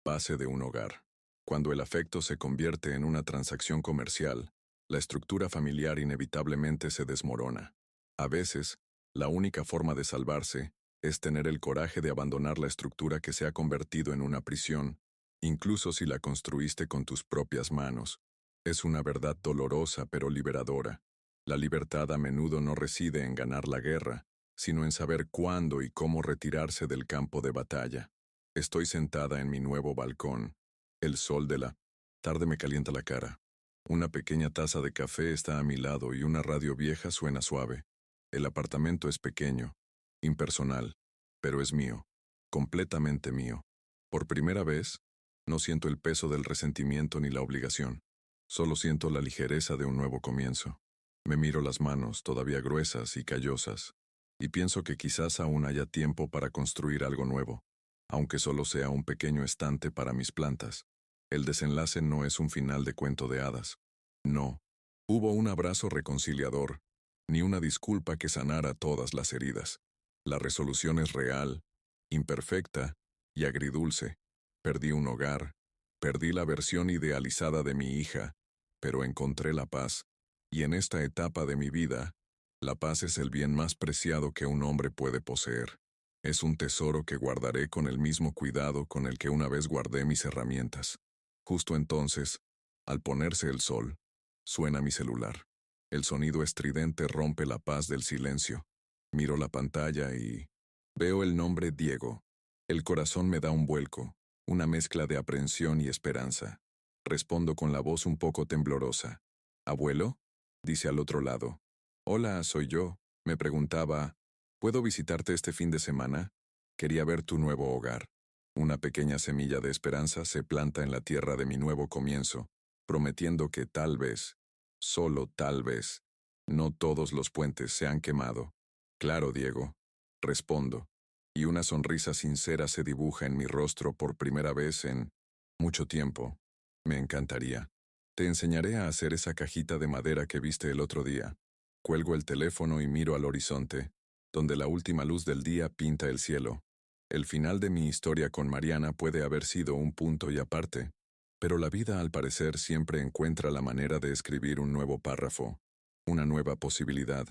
base de un hogar. Cuando el afecto se convierte en una transacción comercial, la estructura familiar inevitablemente se desmorona. A veces, la única forma de salvarse es tener el coraje de abandonar la estructura que se ha convertido en una prisión, incluso si la construiste con tus propias manos. Es una verdad dolorosa pero liberadora. La libertad a menudo no reside en ganar la guerra, sino en saber cuándo y cómo retirarse del campo de batalla. Estoy sentada en mi nuevo balcón. El sol de la tarde me calienta la cara. Una pequeña taza de café está a mi lado y una radio vieja suena suave. El apartamento es pequeño, impersonal, pero es mío, completamente mío. Por primera vez, no siento el peso del resentimiento ni la obligación. Solo siento la ligereza de un nuevo comienzo. Me miro las manos, todavía gruesas y callosas, y pienso que quizás aún haya tiempo para construir algo nuevo, aunque solo sea un pequeño estante para mis plantas. El desenlace no es un final de cuento de hadas. No. Hubo un abrazo reconciliador, ni una disculpa que sanara todas las heridas. La resolución es real, imperfecta y agridulce. Perdí un hogar, perdí la versión idealizada de mi hija, pero encontré la paz, y en esta etapa de mi vida, la paz es el bien más preciado que un hombre puede poseer. Es un tesoro que guardaré con el mismo cuidado con el que una vez guardé mis herramientas. Justo entonces, al ponerse el sol, suena mi celular. El sonido estridente rompe la paz del silencio. Miro la pantalla y veo el nombre Diego. El corazón me da un vuelco, una mezcla de aprensión y esperanza. Respondo con la voz un poco temblorosa. ¿Abuelo? Dice al otro lado. Hola, soy yo. Me preguntaba, ¿puedo visitarte este fin de semana? Quería ver tu nuevo hogar. Una pequeña semilla de esperanza se planta en la tierra de mi nuevo comienzo, prometiendo que tal vez, solo tal vez, no todos los puentes se han quemado. Claro, Diego. Respondo, y una sonrisa sincera se dibuja en mi rostro por primera vez en mucho tiempo. Me encantaría. Te enseñaré a hacer esa cajita de madera que viste el otro día. Cuelgo el teléfono y miro al horizonte, donde la última luz del día pinta el cielo. El final de mi historia con Mariana puede haber sido un punto y aparte, pero la vida al parecer siempre encuentra la manera de escribir un nuevo párrafo, una nueva posibilidad,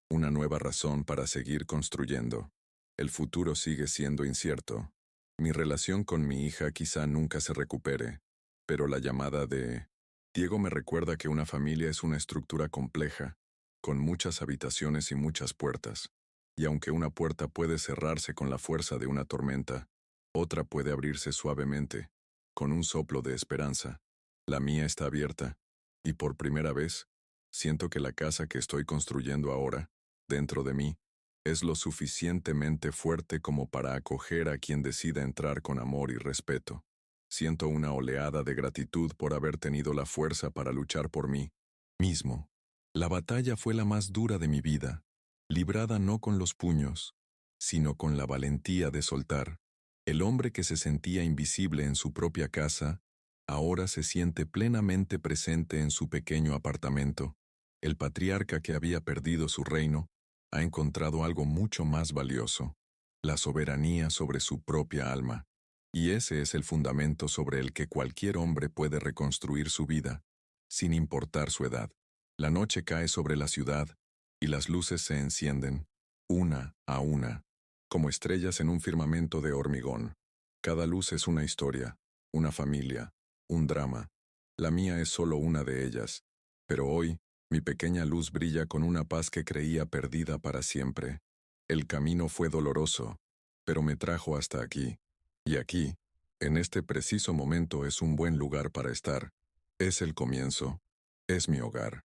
una nueva razón para seguir construyendo. El futuro sigue siendo incierto. Mi relación con mi hija quizá nunca se recupere, pero la llamada de Diego me recuerda que una familia es una estructura compleja, con muchas habitaciones y muchas puertas. Y aunque una puerta puede cerrarse con la fuerza de una tormenta, otra puede abrirse suavemente, con un soplo de esperanza. La mía está abierta, y por primera vez, siento que la casa que estoy construyendo ahora, dentro de mí, es lo suficientemente fuerte como para acoger a quien decida entrar con amor y respeto. Siento una oleada de gratitud por haber tenido la fuerza para luchar por mí mismo. La batalla fue la más dura de mi vida, librada no con los puños, sino con la valentía de soltar. El hombre que se sentía invisible en su propia casa, ahora se siente plenamente presente en su pequeño apartamento. El patriarca que había perdido su reino, ha encontrado algo mucho más valioso, la soberanía sobre su propia alma. Y ese es el fundamento sobre el que cualquier hombre puede reconstruir su vida, sin importar su edad. La noche cae sobre la ciudad, y las luces se encienden, una a una, como estrellas en un firmamento de hormigón. Cada luz es una historia, una familia, un drama. La mía es solo una de ellas, pero hoy, mi pequeña luz brilla con una paz que creía perdida para siempre. El camino fue doloroso, pero me trajo hasta aquí. Y aquí, en este preciso momento es un buen lugar para estar. Es el comienzo. Es mi hogar.